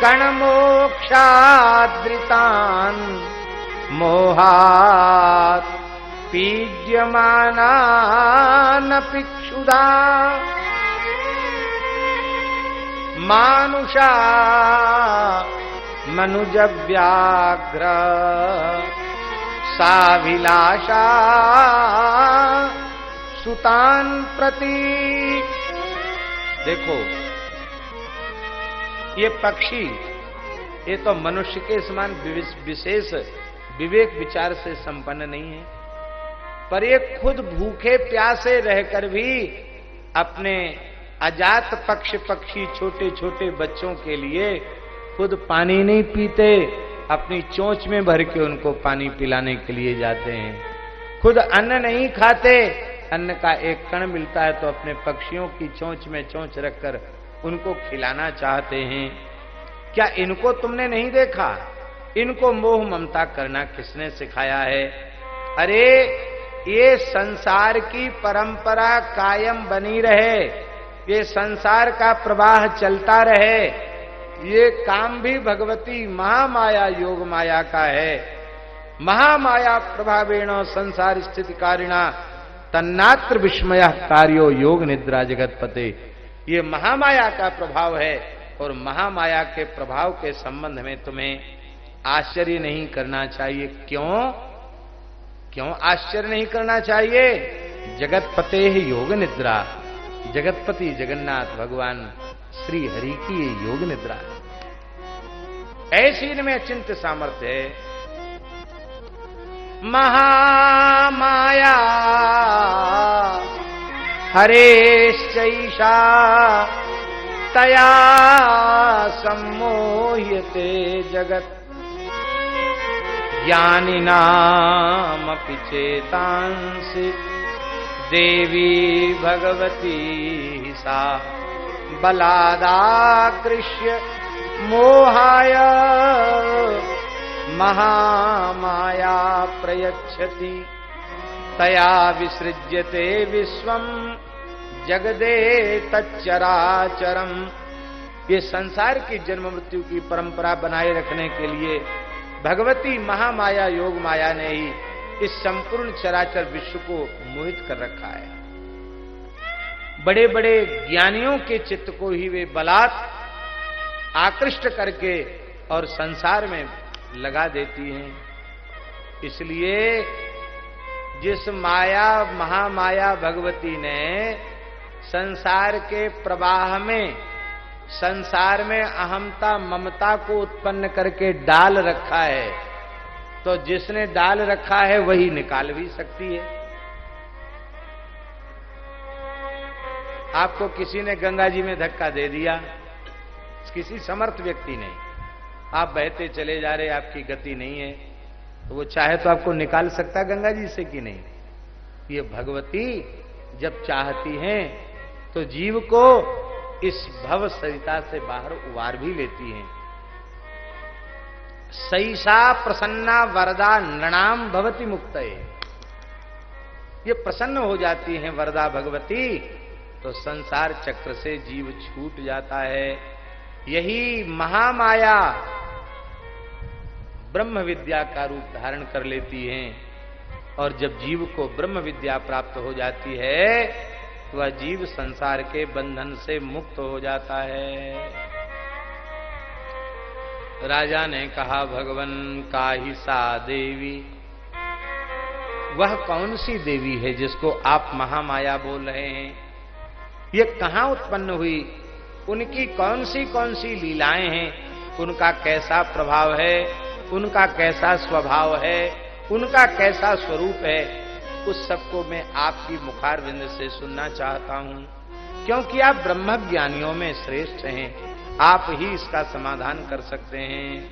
Speaker 1: कणमोक्षाद्रितान् मोहात् पीड्यमानान् क्षुधा मानुषा मनुज व्याघ्र साभिलाषा सुतान प्रति। देखो ये पक्षी, ये तो मनुष्य के समान विशेष विवेक विचार से संपन्न नहीं है, पर ये खुद भूखे प्यासे रहकर भी अपने अजात पक्षी छोटे छोटे बच्चों के लिए खुद पानी नहीं पीते, अपनी चोंच में भर के उनको पानी पिलाने के लिए जाते हैं। खुद अन्न नहीं खाते, अन्न का एक कण मिलता है तो अपने पक्षियों की चोंच में चोंच रखकर उनको खिलाना चाहते हैं। क्या इनको तुमने नहीं देखा? इनको मोह ममता करना किसने सिखाया है? अरे ये संसार की परंपरा कायम बनी रहे, ये संसार का प्रवाह चलता रहे, ये काम भी भगवती महामाया योग माया का है। महामाया प्रभावेण संसार स्थिति कारिणा तन्नात्र विस्मय कार्यो योग निद्रा जगतपते। ये महामाया का प्रभाव है और महामाया के प्रभाव के संबंध में तुम्हें आश्चर्य नहीं करना चाहिए। क्यों आश्चर्य नहीं करना चाहिए? जगतपते योग निद्रा, जगतपति जगन्नाथ भगवान श्री हरि की ये योग निद्रा है। ऐसी इनमें अचिंत्य सामर्थ्य है। महामाया हरेश्चैषा तया सम्मोह्यते जगत् ज्ञानिनामपि चेतांसि देवी भगवती सा बलादाकृष्य मोहाय महामाया प्रयच्छति तया विसृज्यते विश्वम जगदे तच्चराचरम। ये संसार की जन्म मृत्यु की परंपरा बनाए रखने के लिए भगवती महामाया योग माया ने ही इस संपूर्ण चराचर विश्व को मोहित कर रखा है। बड़े बड़े ज्ञानियों के चित्त को ही वे बलात् आकृष्ट करके और संसार में लगा देती हैं। इसलिए जिस माया महामाया भगवती ने संसार के प्रवाह में, संसार में अहमता ममता को उत्पन्न करके डाल रखा है, तो जिसने डाल रखा है वही निकाल भी सकती है। आपको किसी ने गंगा जी में धक्का दे दिया, किसी समर्थ व्यक्ति ने, आप बहते चले जा रहे, आपकी गति नहीं है, तो वो चाहे तो आपको निकाल सकता है गंगा जी से कि नहीं? ये भगवती जब चाहती हैं तो जीव को इस भव सरिता से बाहर उबार भी लेती हैं। सैषा प्रसन्ना वरदा नृणाम भवति मुक्तये। ये प्रसन्न हो जाती हैं वरदा भगवती, तो संसार चक्र से जीव छूट जाता है। यही महामाया ब्रह्म विद्या का रूप धारण कर लेती हैं, और जब जीव को ब्रह्म विद्या प्राप्त हो जाती है तो वह जीव संसार के बंधन से मुक्त हो जाता है। राजा ने कहा, भगवन काहि सा देवी, वह कौन सी देवी है जिसको आप महामाया बोल रहे हैं? ये कहां उत्पन्न हुई? उनकी कौन सी लीलाएं हैं? उनका कैसा प्रभाव है? उनका कैसा स्वभाव है? उनका कैसा स्वरूप है? उस सबको मैं आपकी मुखारविंद से सुनना चाहता हूं, क्योंकि आप ब्रह्म ज्ञानियों में श्रेष्ठ हैं। आप ही इसका समाधान कर सकते हैं।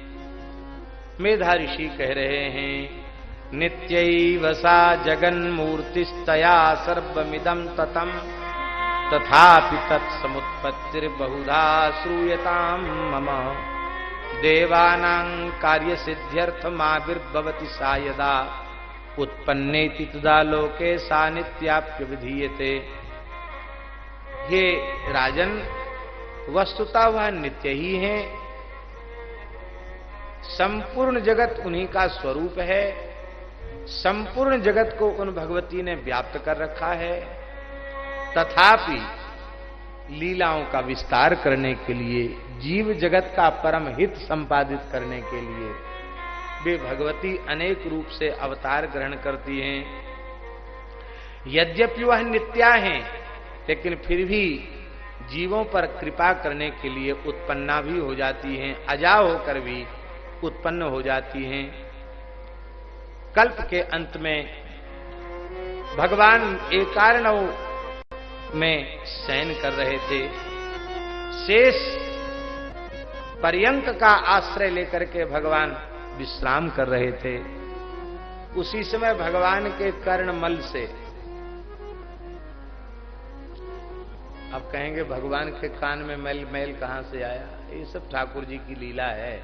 Speaker 1: मेधा ऋषि कह रहे हैं, नित्यैव सा जगन्मूर्तिस्तया सर्वमिदं ततम् तथापि तत्समुत्पत्तिर्बहुधा श्रूयताम् मम देवानां कार्यसिद्ध्यर्थमाविर्भवति सा यदा उत्पन्नेति तदा लोके सा नित्याप्य विधीयते। हे राजन, वस्तुतः वह नित्य ही है, संपूर्ण जगत उन्हीं का स्वरूप है, संपूर्ण जगत को उन भगवती ने व्याप्त कर रखा है। तथापि लीलाओं का विस्तार करने के लिए, जीव जगत का परम हित संपादित करने के लिए वे भगवती अनेक रूप से अवतार ग्रहण करती हैं। यद्यपि वह नित्या हैं, लेकिन फिर भी जीवों पर कृपा करने के लिए उत्पन्ना भी हो जाती हैं, अजा होकर भी उत्पन्न हो जाती हैं। कल्प के अंत में भगवान एकार्णव में शयन कर रहे थे। शेष पर्यंक का आश्रय लेकर के भगवान विश्राम कर रहे थे। उसी समय भगवान के कर्णमल से, अब कहेंगे भगवान के कान में मैल मैल कहां से आया? ये सब ठाकुर जी की लीला है।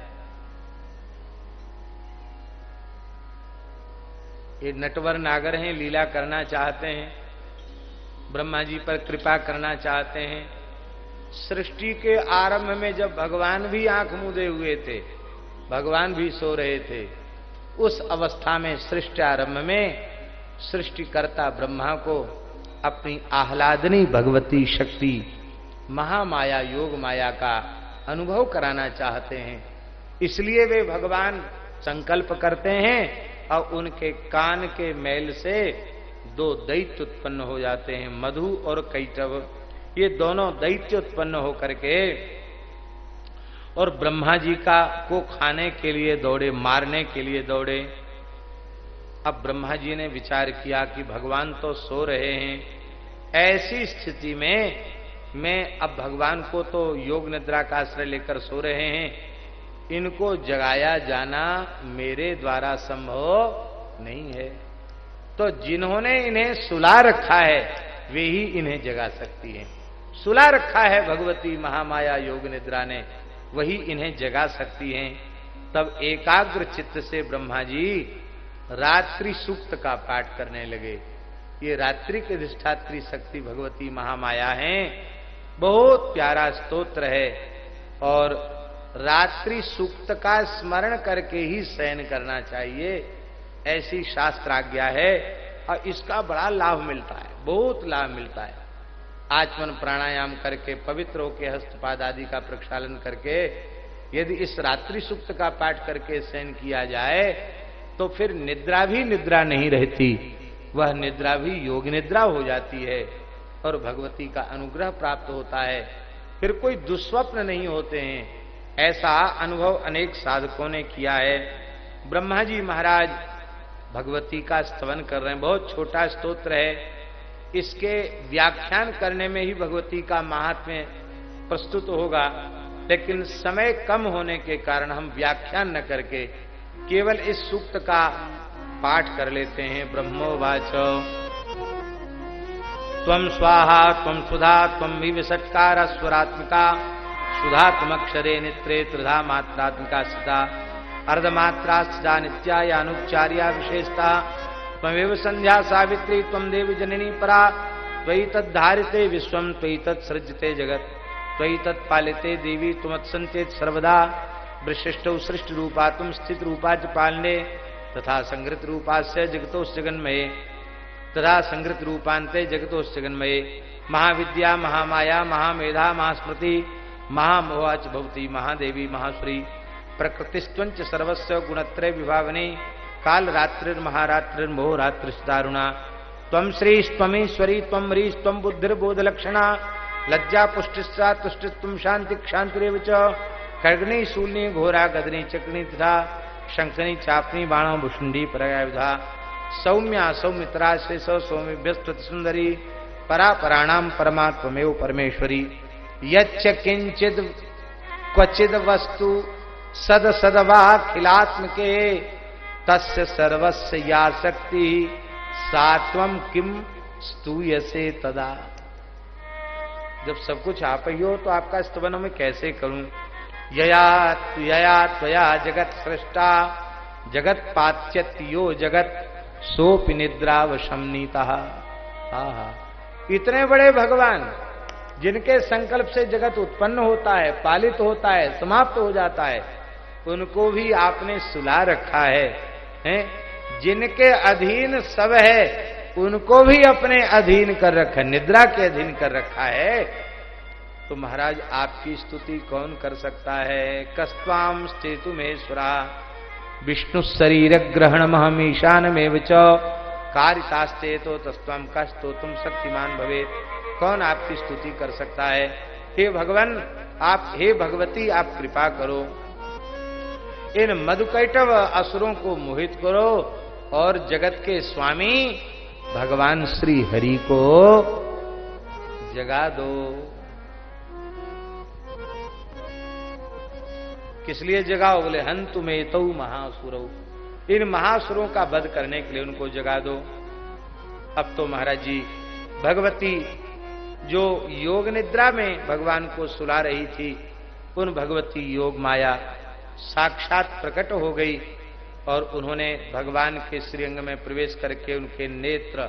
Speaker 1: ये नटवर नागर हैं, लीला करना चाहते हैं, ब्रह्मा जी पर कृपा करना चाहते हैं। सृष्टि के आरंभ में जब भगवान भी आंख मूंदे हुए थे, भगवान भी सो रहे थे, उस अवस्था में सृष्टि आरंभ में सृष्टिकर्ता ब्रह्मा को अपनी आह्लादनी भगवती शक्ति महामाया योग माया का अनुभव कराना चाहते हैं। इसलिए वे भगवान संकल्प करते हैं और उनके कान के मैल से दो दैत्य उत्पन्न हो जाते हैं, मधु और कैटव। ये दोनों दैत्य उत्पन्न होकर के और ब्रह्मा जी को खाने के लिए दौड़े, मारने के लिए दौड़े। अब ब्रह्मा जी ने विचार किया कि भगवान तो सो रहे हैं, ऐसी स्थिति में मैं अब भगवान को तो योग निद्रा का आश्रय लेकर सो रहे हैं, इनको जगाया जाना मेरे द्वारा संभव नहीं है। तो जिन्होंने इन्हें सुला रखा है वे ही इन्हें जगा सकती हैं। सुला रखा है भगवती महामाया योग निद्रा ने, वही इन्हें जगा सकती हैं। तब एकाग्र चित्त से ब्रह्मा जी रात्रि सूक्त का पाठ करने लगे। ये रात्रि के अधिष्ठात्री शक्ति भगवती महामाया हैं, बहुत प्यारा स्तोत्र है और रात्रि सूक्त का स्मरण करके ही शयन करना चाहिए, ऐसी शास्त्राज्ञा है। और इसका बड़ा लाभ मिलता है, बहुत लाभ मिलता है। आचमन प्राणायाम करके, पवित्र होकर हस्तपाद आदि का प्रक्षालन करके यदि इस रात्रि सूक्त का पाठ करके शयन किया जाए तो फिर निद्रा भी निद्रा नहीं रहती, वह निद्रा भी योग निद्रा हो जाती है और भगवती का अनुग्रह प्राप्त होता है। फिर कोई दुस्वप्न नहीं होते हैं। ऐसा अनुभव अनेक साधकों ने किया है। ब्रह्मा जी महाराज भगवती का स्तवन कर रहे हैं, बहुत छोटा स्तोत्र है। इसके व्याख्यान करने में ही भगवती का महात्म्य प्रस्तुत होगा, लेकिन समय कम होने के कारण हम व्याख्यान न करके केवल इस सूक्त का पाठ कर लेते हैं। ब्रह्मोवाच त्वं स्वाहा त्वं सुधा त्वं विविषट्कार स्वरात्मिका सुधा त्वमक्षरे नित्रे त्रिधा मात्रात्मिका सदा अर्धमात्रा सदा नित्या यानुच्चार्या विशेषता त्वमेव संध्या सावित्री त्वं देवी जननी परा त्वयि तद्धारिते विश्वं त्वयि तत्सृज्यते जगत् त्वयि तत्पालिते देवी त्वमत्सन्तेत सर्वदा विशिष्टौ सृष्टि रूपा तुम स्थित रूपा च पालने तथा संगृत रूपास्य जगतोस् जगन्मये तथा संगृत रूपान्ते जगतोस् जगन्मये महाविद्या महामाया महामेधा महास्मृति महामोहा च भवती महादेवी महाश्री प्रकृतिस्त्वंच सर्वस्य गुणत्रय विभावने काल रात्रिर्महारात्रिर्मोह रात्रिस्दारुणा त्वं श्रीस्त्वमीश्वरी त्वं ह्रीस्त्वं बुद्धिर्बोधलक्षणा लज्जा पुष्टिस्सा तुष्टिस्त्वं शांति क्षांतिरेव च खड्गनी शूलिनी घोरा गदनी चक्नी तथा शंखनी चापनी बाणो भुषुंडी परयायुधा सौम्या सौमित्रा शेष सौम्यभ्यस्तुति सुंदरी परा पराणाम परमात्ममेव परमेश्वरी यच्च किंचिद क्वचिद वस्तु सद सदवाखिलात्मके तस्य सर्वस्य या शक्ति सात्वम किम स्तूयसे तदा। जब सब कुछ आप ही हो तो आपका स्तवन मैं कैसे करूं। यया त्वया जगत सृष्टा जगत पाच्यत्यो जगत सोपि निद्रावशम नीतः। इतने बड़े भगवान जिनके संकल्प से जगत उत्पन्न होता है, पालित होता है, समाप्त हो जाता है, उनको भी आपने सुला रखा है, हैं? जिनके अधीन सब है उनको भी अपने अधीन कर रखा है, निद्रा के अधीन कर रखा है। तो महाराज आपकी स्तुति कौन कर सकता है? कस्त्वाम स्थितुमेश्वरा विष्णु शरीर ग्रहण महम ईशान में च कारितास्ते तो तस्त्वम का स्तोतुम शक्तिमान भवेत। कौन आपकी स्तुति कर सकता है? हे भगवान आप, हे भगवती आप कृपा करो, इन मधुकैटव असुरों को मोहित करो और जगत के स्वामी भगवान श्री हरि को जगा दो। किस लिए जगाओ? बोले हंतु में तो महासुरौ, इन महासुरों का वध करने के लिए उनको जगा दो। अब तो महाराज जी भगवती जो योग निद्रा में भगवान को सुला रही थी, उन भगवती योग माया साक्षात प्रकट हो गई और उन्होंने भगवान के श्रीअंग में प्रवेश करके उनके नेत्र,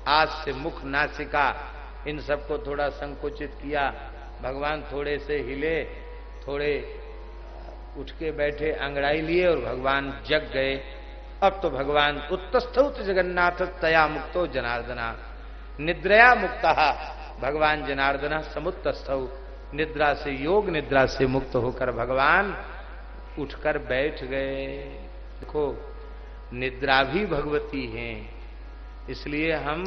Speaker 1: आज से मुख, नासिका, इन सबको थोड़ा संकुचित किया। भगवान थोड़े से हिले, थोड़े उठ के बैठे, अंगड़ाई लिए और भगवान जग गए। अब तो भगवान उत्तस्थौत जगन्नाथ तया मुक्तो जनार्दना, निद्रया मुक्ता भगवान जनार्दना समुत्तस्थौ, निद्रा से, योग निद्रा से मुक्त होकर भगवान उठकर बैठ गए। देखो निद्रा भी भगवती हैं, इसलिए हम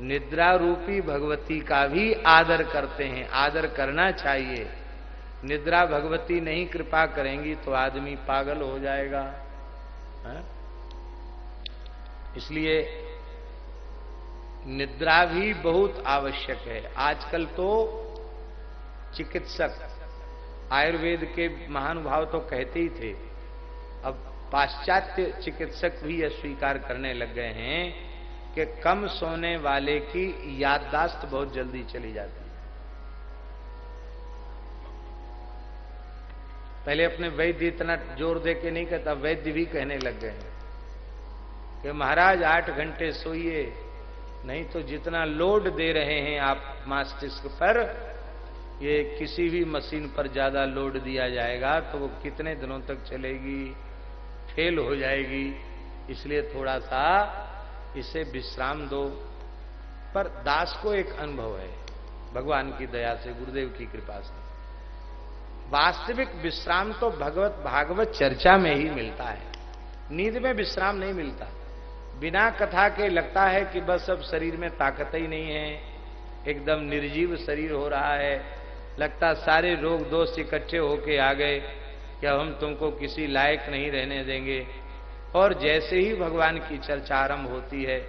Speaker 1: निद्रा रूपी भगवती का भी आदर करते हैं, आदर करना चाहिए। निद्रा भगवती नहीं कृपा करेंगी तो आदमी पागल हो जाएगा। है? इसलिए निद्रा भी बहुत आवश्यक है। आजकल तो चिकित्सक, आयुर्वेद के महानुभाव तो कहते ही थे, अब पाश्चात्य चिकित्सक भी यह स्वीकार करने लग गए हैं कि कम सोने वाले की याददाश्त बहुत जल्दी चली जाती है। पहले अपने वैद्य इतना जोर दे के नहीं कहता, वैद्य भी कहने लग गए हैं कि महाराज 8 घंटे सोइए, नहीं तो जितना लोड दे रहे हैं आप मस्तिष्क पर, ये किसी भी मशीन पर ज्यादा लोड दिया जाएगा तो वो कितने दिनों तक चलेगी, फेल हो जाएगी। इसलिए थोड़ा सा इसे विश्राम दो। पर दास को एक अनुभव है भगवान की दया से, गुरुदेव की कृपा से, वास्तविक विश्राम तो भागवत चर्चा में ही मिलता है। नींद में विश्राम नहीं मिलता। बिना कथा के लगता है कि बस अब शरीर में ताकत ही नहीं है, एकदम निर्जीव शरीर हो रहा है, लगता सारे रोग दोष इकट्ठे होके आ गए कि अब हम तुमको किसी लायक नहीं रहने देंगे। और जैसे ही भगवान की चर्चा आरंभ होती है,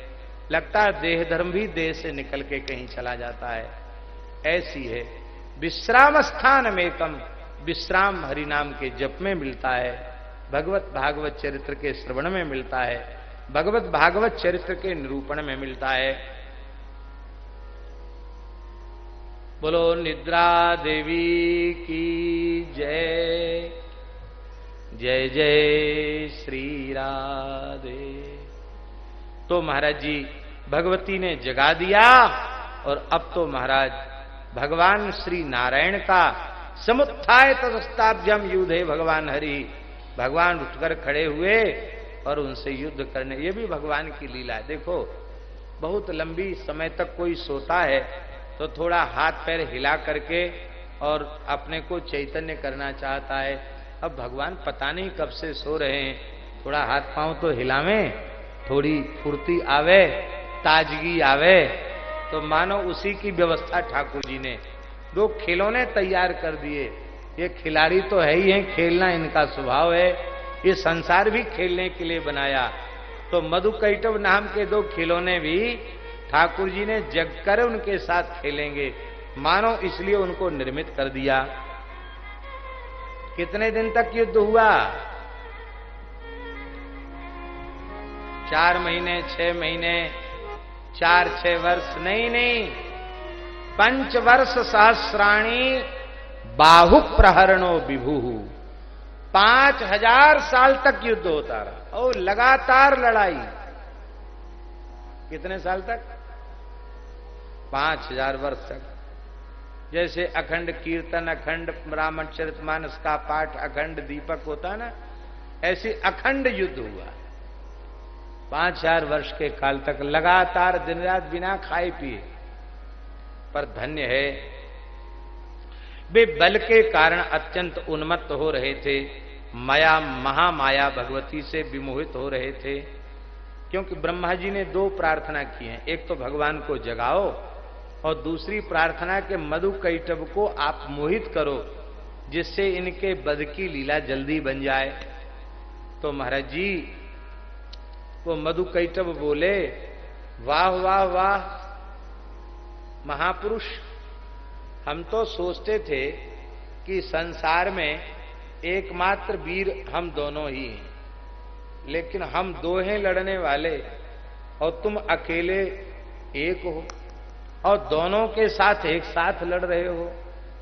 Speaker 1: लगता है देह धर्म भी देह से निकल के कहीं चला जाता है। ऐसी है विश्राम स्थान में कम, विश्राम हरिनाम के जप में मिलता है, भगवत भागवत चरित्र के श्रवण में मिलता है, भगवत भागवत चरित्र के निरूपण में मिलता है। बोलो निद्रा देवी की जय, जय जय श्री राधे। तो महाराज जी भगवती ने जगा दिया और अब तो महाराज भगवान श्री नारायण का समुत्थाय तदस्ताभ्यम युद्धे भगवान हरि, भगवान उठकर खड़े हुए और उनसे युद्ध करने। ये भी भगवान की लीला है। देखो बहुत लंबी समय तक कोई सोता है तो थोड़ा हाथ पैर हिला करके और अपने को चैतन्य करना चाहता है। अब भगवान पता नहीं कब से सो रहे हैं, थोड़ा हाथ पांव तो हिलावें, थोड़ी फुर्ती आवे, ताजगी आवे। तो मानो उसी की व्यवस्था ठाकुर जी ने 2 खिलौने तैयार कर दिए। ये खिलाड़ी तो है ही हैं, खेलना इनका स्वभाव है, ये संसार भी खेलने के लिए बनाया। तो मधुकैटव नाम के 2 खिलौने भी ठाकुर जी ने जगकर उनके साथ खेलेंगे, मानो इसलिए उनको निर्मित कर दिया। कितने दिन तक युद्ध हुआ? 4 महीने, 6 महीने, 4-6 वर्ष नहीं, 5 वर्ष सहस्राणी बाहु प्रहरणो विभु, 5000 साल तक युद्ध होता रहा और लगातार लड़ाई। कितने साल तक? 5000 वर्ष तक। जैसे अखंड कीर्तन, अखंड रामचरितमानस का पाठ, अखंड दीपक होता ना, ऐसे अखंड युद्ध हुआ 5000 वर्ष के काल तक, लगातार दिन रात बिना खाए पिए। पर धन्य है वे बल के कारण अत्यंत उन्मत्त हो रहे थे, माया महामाया भगवती से विमोहित हो रहे थे। क्योंकि ब्रह्मा जी ने दो प्रार्थना की हैं, एक तो भगवान को जगाओ और दूसरी प्रार्थना के मधु कैटभ को आप मोहित करो जिससे इनके बध की लीला जल्दी बन जाए। तो महाराज जी वो मधु कैटभ बोले, वाह वाह वाह महापुरुष, हम तो सोचते थे कि संसार में एकमात्र वीर हम दोनों ही हैं, लेकिन हम दो हैं लड़ने वाले और तुम अकेले एक हो और दोनों के साथ एक साथ लड़ रहे हो,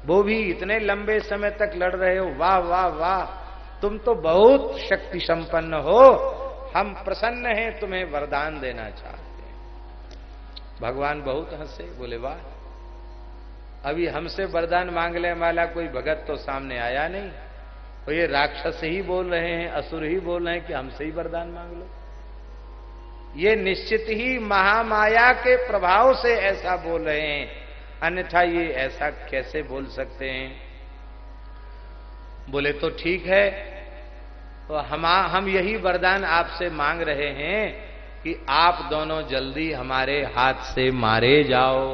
Speaker 1: वो भी इतने लंबे समय तक लड़ रहे हो। वाह वाह वाह, तुम तो बहुत शक्ति संपन्न हो, हम प्रसन्न हैं, तुम्हें वरदान देना चाहते हैं। भगवान बहुत हंसे, बोले वाह, अभी हमसे वरदान मांगने वाला कोई भगत तो सामने आया नहीं, तो ये राक्षस ही बोल रहे हैं, असुर ही बोल रहे हैं कि हमसे ही वरदान मांग लो। ये निश्चित ही महामाया के प्रभाव से ऐसा बोल रहे हैं, अन्यथा ये ऐसा कैसे बोल सकते हैं। बोले तो ठीक है, तो हम यही वरदान आपसे मांग रहे हैं कि आप दोनों जल्दी हमारे हाथ से मारे जाओ,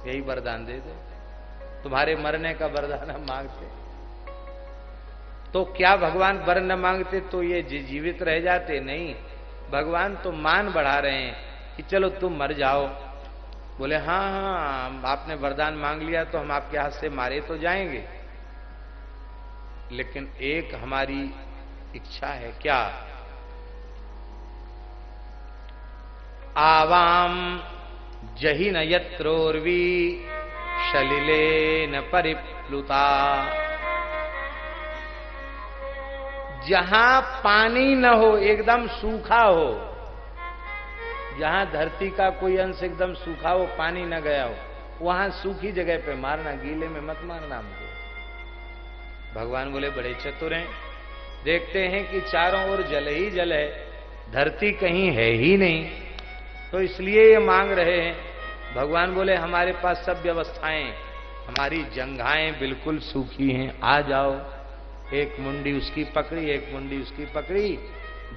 Speaker 1: यही वरदान दे दो, तुम्हारे मरने का वरदान हम मांगते। तो क्या भगवान वर न मांगते तो ये जीवित रह जाते? नहीं, भगवान तो मान बढ़ा रहे हैं कि चलो तुम मर जाओ। बोले हाँ हाँ, आपने वरदान मांग लिया तो हम आपके हाथ से मारे तो जाएंगे, लेकिन एक हमारी इच्छा है। क्या? आवाम जहि न यत्रोर्वी शलिलेन परिप्लुता, जहां पानी न हो, एकदम सूखा हो, जहां धरती का कोई अंश एकदम सूखा हो, पानी न गया हो, वहां सूखी जगह पे मारना, गीले में मत मारना हमको। भगवान बोले बड़े चतुर हैं, देखते हैं कि चारों ओर जल ही जल है, धरती कहीं है ही नहीं, तो इसलिए ये मांग रहे हैं। भगवान बोले हमारे पास सब व्यवस्थाएं, हमारी जंघाएं बिल्कुल सूखी हैं, आ जाओ। एक मुंडी उसकी पकड़ी, एक मुंडी उसकी पकड़ी,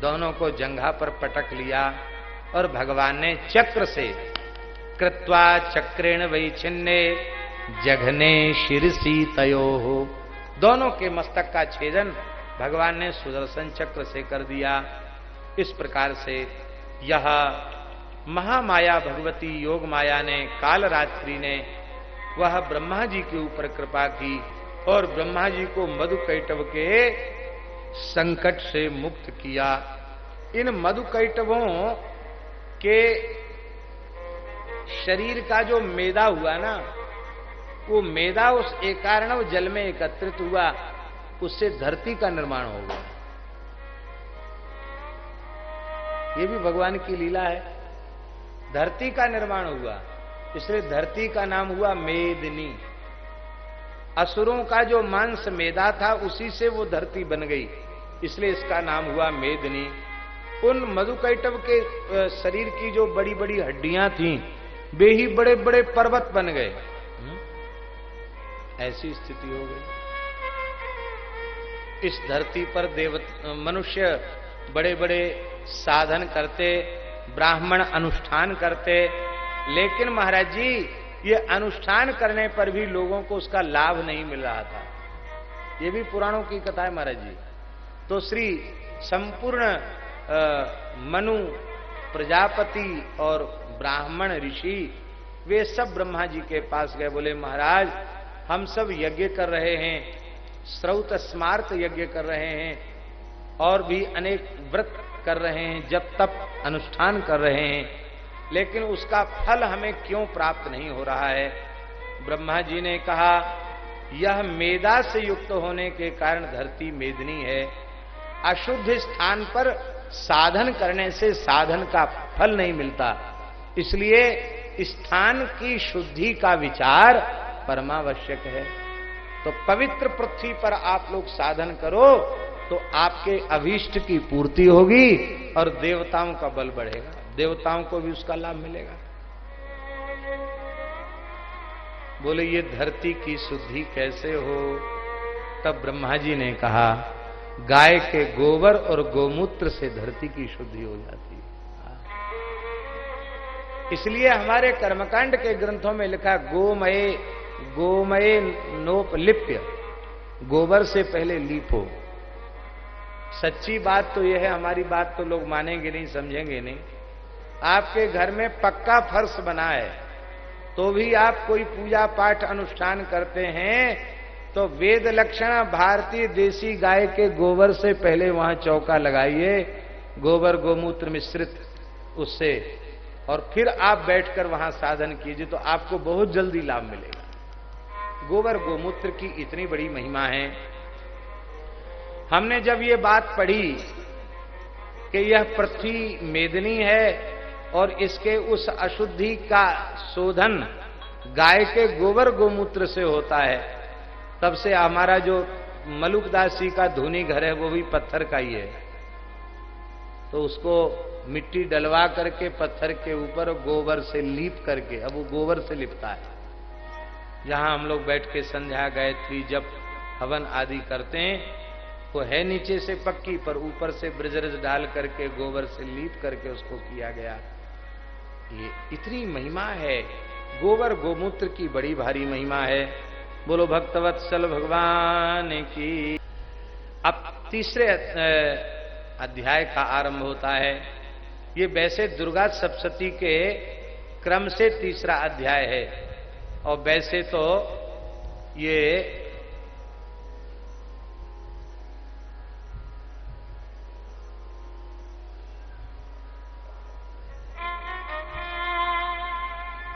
Speaker 1: दोनों को जंघा पर पटक लिया और भगवान ने चक्र से कृत्वा चक्रेण वैच्छिन्ने जघने शिरसी तयोः, दोनों के मस्तक का छेदन भगवान ने सुदर्शन चक्र से कर दिया। इस प्रकार से यह महामाया भगवती योग माया ने, काल रात्रि ने वह ब्रह्मा जी के ऊपर कृपा की और ब्रह्मा जी को मधु कैटभ के संकट से मुक्त किया। इन मधु कैटभों के शरीर का जो मेदा हुआ ना, वो मेदा उस एकार्णव जल में एकत्रित हुआ, उससे धरती का निर्माण हो गया। ये भी भगवान की लीला है, धरती का निर्माण हुआ, इसलिए धरती का नाम हुआ मेदिनी। असुरों का जो मांस मेदा था उसी से वो धरती बन गई, इसलिए इसका नाम हुआ मेदिनी। उन मधुकैटभ के शरीर की जो बड़ी बड़ी हड्डियां थीं, वे ही बड़े बड़े पर्वत बन गए। ऐसी स्थिति हो गई। इस धरती पर मनुष्य बड़े बड़े साधन करते, ब्राह्मण अनुष्ठान करते, लेकिन महाराज जी ये अनुष्ठान करने पर भी लोगों को उसका लाभ नहीं मिल रहा था। ये भी पुराणों की कथा है महाराज जी। तो श्री संपूर्ण मनु, प्रजापति और ब्राह्मण ऋषि वे सब ब्रह्मा जी के पास गए, बोले महाराज हम सब यज्ञ कर रहे हैं, श्रौत स्मार्त यज्ञ कर रहे हैं और भी अनेक व्रत कर रहे हैं, जप तप अनुष्ठान कर रहे हैं, लेकिन उसका फल हमें क्यों प्राप्त नहीं हो रहा है। ब्रह्मा जी ने कहा यह मेदा से युक्त होने के कारण धरती मेदिनी है। अशुद्ध स्थान पर साधन करने से साधन का फल नहीं मिलता, इसलिए स्थान की शुद्धि का विचार परमावश्यक है। तो पवित्र पृथ्वी पर आप लोग साधन करो तो आपके अभीष्ट की पूर्ति होगी और देवताओं का बल बढ़ेगा, देवताओं को भी उसका लाभ मिलेगा। बोले ये धरती की शुद्धि कैसे हो? तब ब्रह्मा जी ने कहा गाय के गोबर और गोमूत्र से धरती की शुद्धि हो जाती है। इसलिए हमारे कर्मकांड के ग्रंथों में लिखा गोमय गोमय नोपलिप्य, गोबर से पहले लीपो। सच्ची बात तो यह है, हमारी बात तो लोग मानेंगे नहीं, समझेंगे नहीं। आपके घर में पक्का फर्श बना है तो भी आप कोई पूजा पाठ अनुष्ठान करते हैं तो वेद लक्षण भारतीय देसी गाय के गोबर से पहले वहां चौका लगाइए, गोबर गोमूत्र मिश्रित उससे, और फिर आप बैठकर वहां साधन कीजिए तो आपको बहुत जल्दी लाभ मिलेगा। गोबर गोमूत्र की इतनी बड़ी महिमा है। हमने जब ये बात पढ़ी कि यह पृथ्वी मेदिनी है और इसके उस अशुद्धि का शोधन गाय के गोबर गोमूत्र से होता है, तब से हमारा जो मलुकदास जी का धूनी घर है वो भी पत्थर का ही है। तो उसको मिट्टी डलवा करके पत्थर के ऊपर गोबर से लीप करके, अब वो गोबर से लिपता है। जहां हम लोग बैठ के संध्या गायत्री जब हवन आदि करते हैं वो है नीचे से पक्की, पर ऊपर से ब्रजरज डाल करके गोबर से लीप करके उसको किया गया। ये इतनी महिमा है, गोबर गोमूत्र की बड़ी भारी महिमा है। बोलो भक्तवत्सल भगवान की। अब तीसरे अध्याय का आरंभ होता है। ये वैसे दुर्गा सप्तशती के क्रम से तीसरा अध्याय है, और वैसे तो ये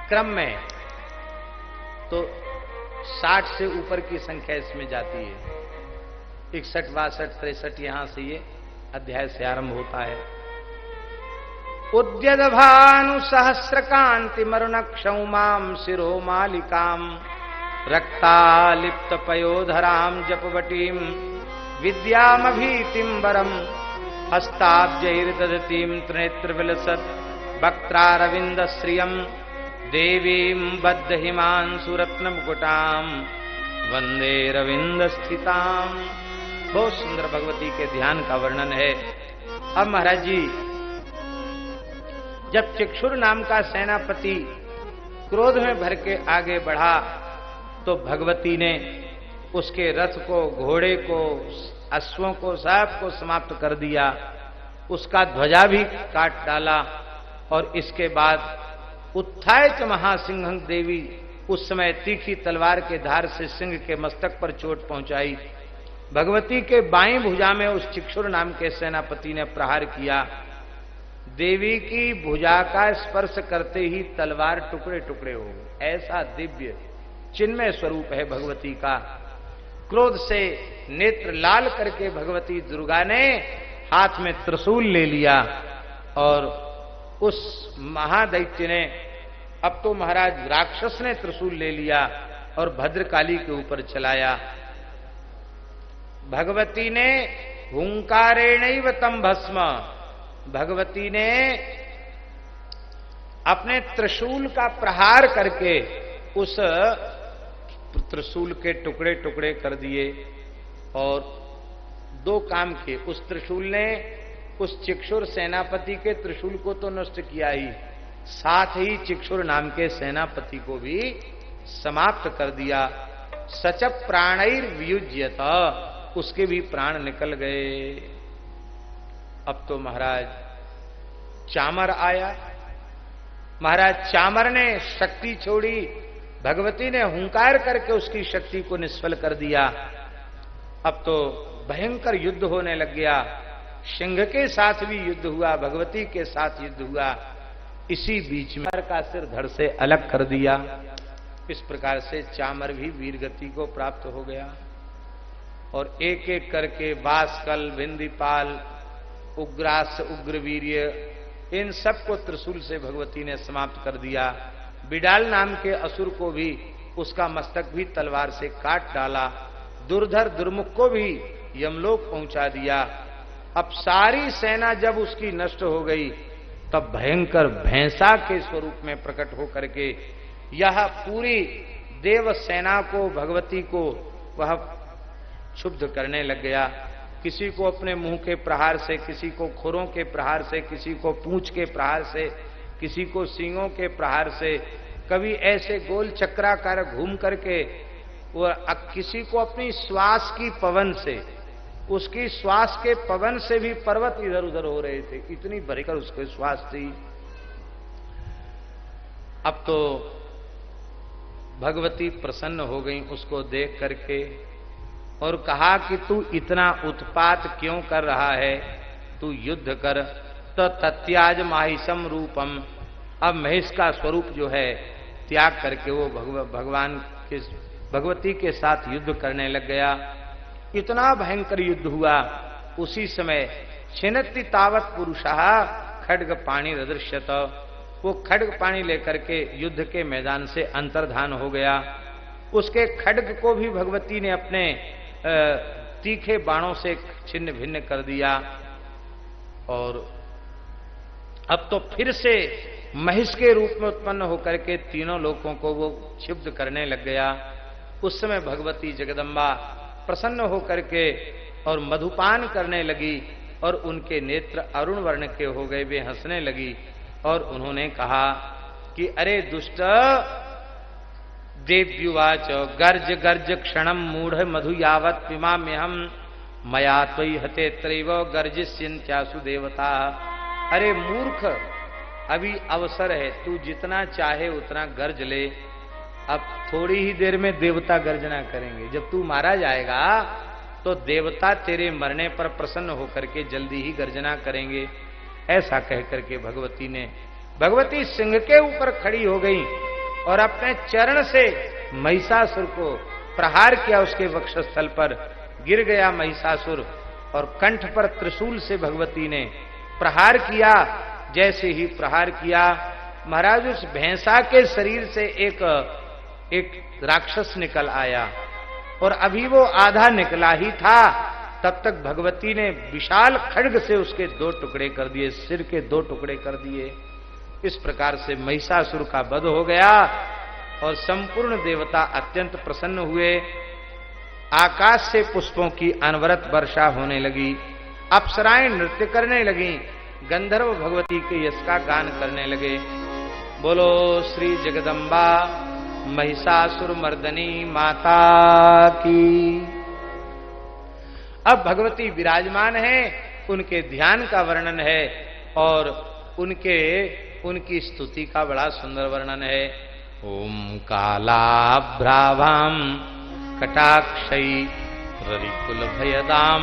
Speaker 1: क्रम में तो 60 से ऊपर की संख्या इसमें जाती है। 61, 62, 63 यहां से ये अध्याय से आरंभ होता है। उद्यत भानु सहस्र कांति मरुण क्षौमाम शिरो मालिकाम रक्तालिप्त पयोधराम जपवटीम विद्यामभीतिम वरम हस्ताब्जैर्दधतीम त्रिनेत्र विलसत् वक्त्रारविंद श्रियम देवीं बद्ध हिमांशुरत्न मुकुटाम वंदे रविंद स्थिताम। बहुत सुंदर भगवती के ध्यान का वर्णन है। अब महाराज जी, जब चिक्षुर नाम का सेनापति क्रोध में भर के आगे बढ़ा तो भगवती ने उसके रथ को, घोड़े को, अश्वों को, सब को समाप्त कर दिया। उसका ध्वजा भी काट डाला। और इसके बाद उत्थाय च महासिंह देवी, उस समय तीखी तलवार के धार से सिंह के मस्तक पर चोट पहुंचाई। भगवती के बाईं भुजा में उस चिक्षुर नाम के सेनापति ने प्रहार किया। देवी की भुजा का स्पर्श करते ही तलवार टुकड़े टुकड़े हो गए। ऐसा दिव्य चिन्मय स्वरूप है भगवती का। क्रोध से नेत्र लाल करके भगवती दुर्गा ने हाथ में त्रिशूल ले लिया और उस महादैत्य ने, अब तो महाराज राक्षस ने त्रिशूल ले लिया और भद्रकाली के ऊपर चलाया। भगवती ने हुंकारेणैव तम भस्म, भगवती ने अपने त्रिशूल का प्रहार करके उस त्रिशूल के टुकड़े टुकड़े कर दिए। और दो काम किए। उस त्रिशूल ने उस चिक्षुर सेनापति के त्रिशूल को तो नष्ट किया ही, साथ ही चिक्षुर नाम के सेनापति को भी समाप्त कर दिया। सच प्राणैर वियुज्यत, उसके भी प्राण निकल गए। अब तो महाराज चामर आया। महाराज चामर ने शक्ति छोड़ी, भगवती ने हुंकार करके उसकी शक्ति को निष्फल कर दिया। अब तो भयंकर युद्ध होने लग गया। सिंह के साथ भी युद्ध हुआ, भगवती के साथ युद्ध हुआ। इसी बीच में का सिर धड़ से अलग कर दिया। इस प्रकार से चामर भी वीरगति को प्राप्त हो गया। और एक एक करके बासकल, बिंदीपाल, उग्रास, उग्रवीर्य, इन सबको त्रिशूल से भगवती ने समाप्त कर दिया। बिडाल नाम के असुर को भी, उसका मस्तक भी तलवार से काट डाला। दुर्धर दुर्मुख को भी यमलोक पहुंचा दिया। अब सारी सेना जब उसकी नष्ट हो गई तब भयंकर भैंसा के स्वरूप में प्रकट होकर के यह पूरी देव सेना को, भगवती को वह क्षुब्ध करने लग गया। किसी को अपने मुंह के प्रहार से, किसी को खुरों के प्रहार से, किसी को पूंछ के प्रहार से, किसी को सींगों के प्रहार से, कभी ऐसे गोल चक्राकार घूम करके, वो किसी को अपनी श्वास की पवन से, उसकी श्वास के पवन से भी पर्वत इधर उधर हो रहे थे, इतनी भयंकर उसकी श्वास थी। अब तो भगवती प्रसन्न हो गई उसको देख करके और कहा कि तू इतना उत्पात क्यों कर रहा है, तू युद्ध कर। तो तत्याज माहिसम रूपम, अब महेश का स्वरूप जो है त्याग करके वो भगवान के, भगवती के साथ युद्ध करने लग गया। इतना भयंकर युद्ध हुआ। उसी समय छिन्नति तावत पुरुषः खड्ग पाणी रदृश्यत, वो खड्ग पाणी लेकर के युद्ध के मैदान से अंतर्धान हो गया। उसके खड्ग को भी भगवती ने अपने तीखे बाणों से छिन्न भिन्न कर दिया। और अब तो फिर से महिष के रूप में उत्पन्न होकर के तीनों लोगों को वो क्षुब्ध करने लग गया। उस समय भगवती जगदम्बा प्रसन्न होकर के और मधुपान करने लगी और उनके नेत्र अरुण वर्ण के हो गए, वे हंसने लगी और उन्होंने कहा कि अरे दुष्ट, देव्युवाच गर्ज गर्ज क्षणम मूढ़ मधु यावत पिमाम्यहम मया त्वयि हते त्रैव गर्जिष्यन्त्यासु देवता। अरे मूर्ख, अभी अवसर है, तू जितना चाहे उतना गर्ज ले, अब थोड़ी ही देर में देवता गर्जना करेंगे। जब तू मारा जाएगा तो देवता तेरे मरने पर प्रसन्न होकर के जल्दी ही गर्जना करेंगे। ऐसा कहकर के भगवती सिंह के ऊपर खड़ी हो गई और अपने चरण से महिषासुर को प्रहार किया। उसके वक्षस्थल पर गिर गया महिषासुर और कंठ पर त्रिशूल से भगवती ने प्रहार किया। जैसे ही प्रहार किया, महाराज उस भैंसा के शरीर से एक राक्षस निकल आया और अभी वो आधा निकला ही था, तब तक भगवती ने विशाल खड्ग से उसके 2 टुकड़े कर दिए, सिर के 2 टुकड़े कर दिए। इस प्रकार से महिषासुर का वध हो गया और संपूर्ण देवता अत्यंत प्रसन्न हुए। आकाश से पुष्पों की अनवरत वर्षा होने लगी, अप्सराएं नृत्य करने लगी, गंधर्व भगवती के यश का गान करने लगे। बोलो श्री जगदम्बा महिषासुर मर्दनी माता की। अब भगवती विराजमान है, उनके ध्यान का वर्णन है और उनकी स्तुति का बड़ा सुंदर वर्णन है। ओम कालाभ्रावाम कटाक्षै रविकुल भयदाम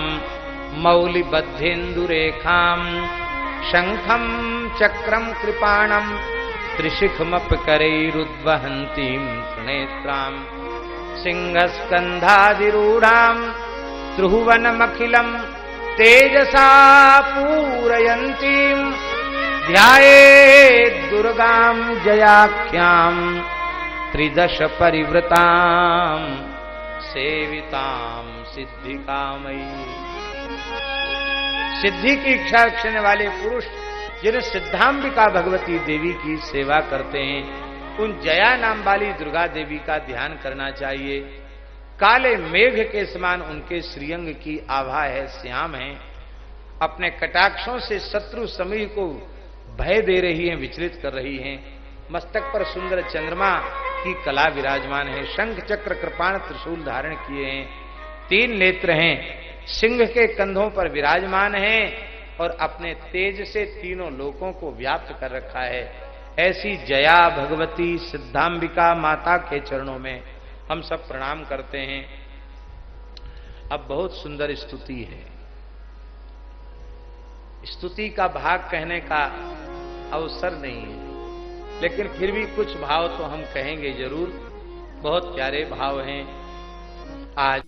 Speaker 1: मौलिबद्धेन्दुरेखाम शंखम चक्रम कृपाणम त्रिशिखमपकरैरुद्वहन्तीं त्रिनेत्रां सिंहस्कन्धाधिरूढां त्रिभुवनमखिलं तेजसा पूरयन्तीं ध्यायेत् दुर्गां जयाख्यां त्रिदश परिवृतां सेवितां सिद्धिकामयी। सिद्धि की इच्छा रखने वाले पुरुष जिन्हें सिद्धांबिका भगवती देवी की सेवा करते हैं, उन जया नाम वाली दुर्गा देवी का ध्यान करना चाहिए। काले मेघ के समान उनके श्रीअंग की आभा है, श्याम है, अपने कटाक्षों से शत्रु समूह को भय दे रही हैं, विचलित कर रही हैं। मस्तक पर सुंदर चंद्रमा की कला विराजमान है, शंख चक्र कृपाण त्रिशूल धारण किए हैं, 3 नेत्र हैं, सिंह के कंधों पर विराजमान हैं और अपने तेज से तीनों लोकों को व्याप्त कर रखा है। ऐसी जया भगवती सिद्धांबिका माता के चरणों में हम सब प्रणाम करते हैं। अब बहुत सुंदर स्तुति है, स्तुति का भाग कहने का अवसर नहीं है, लेकिन फिर भी कुछ भाव तो हम कहेंगे जरूर। बहुत प्यारे भाव हैं। आज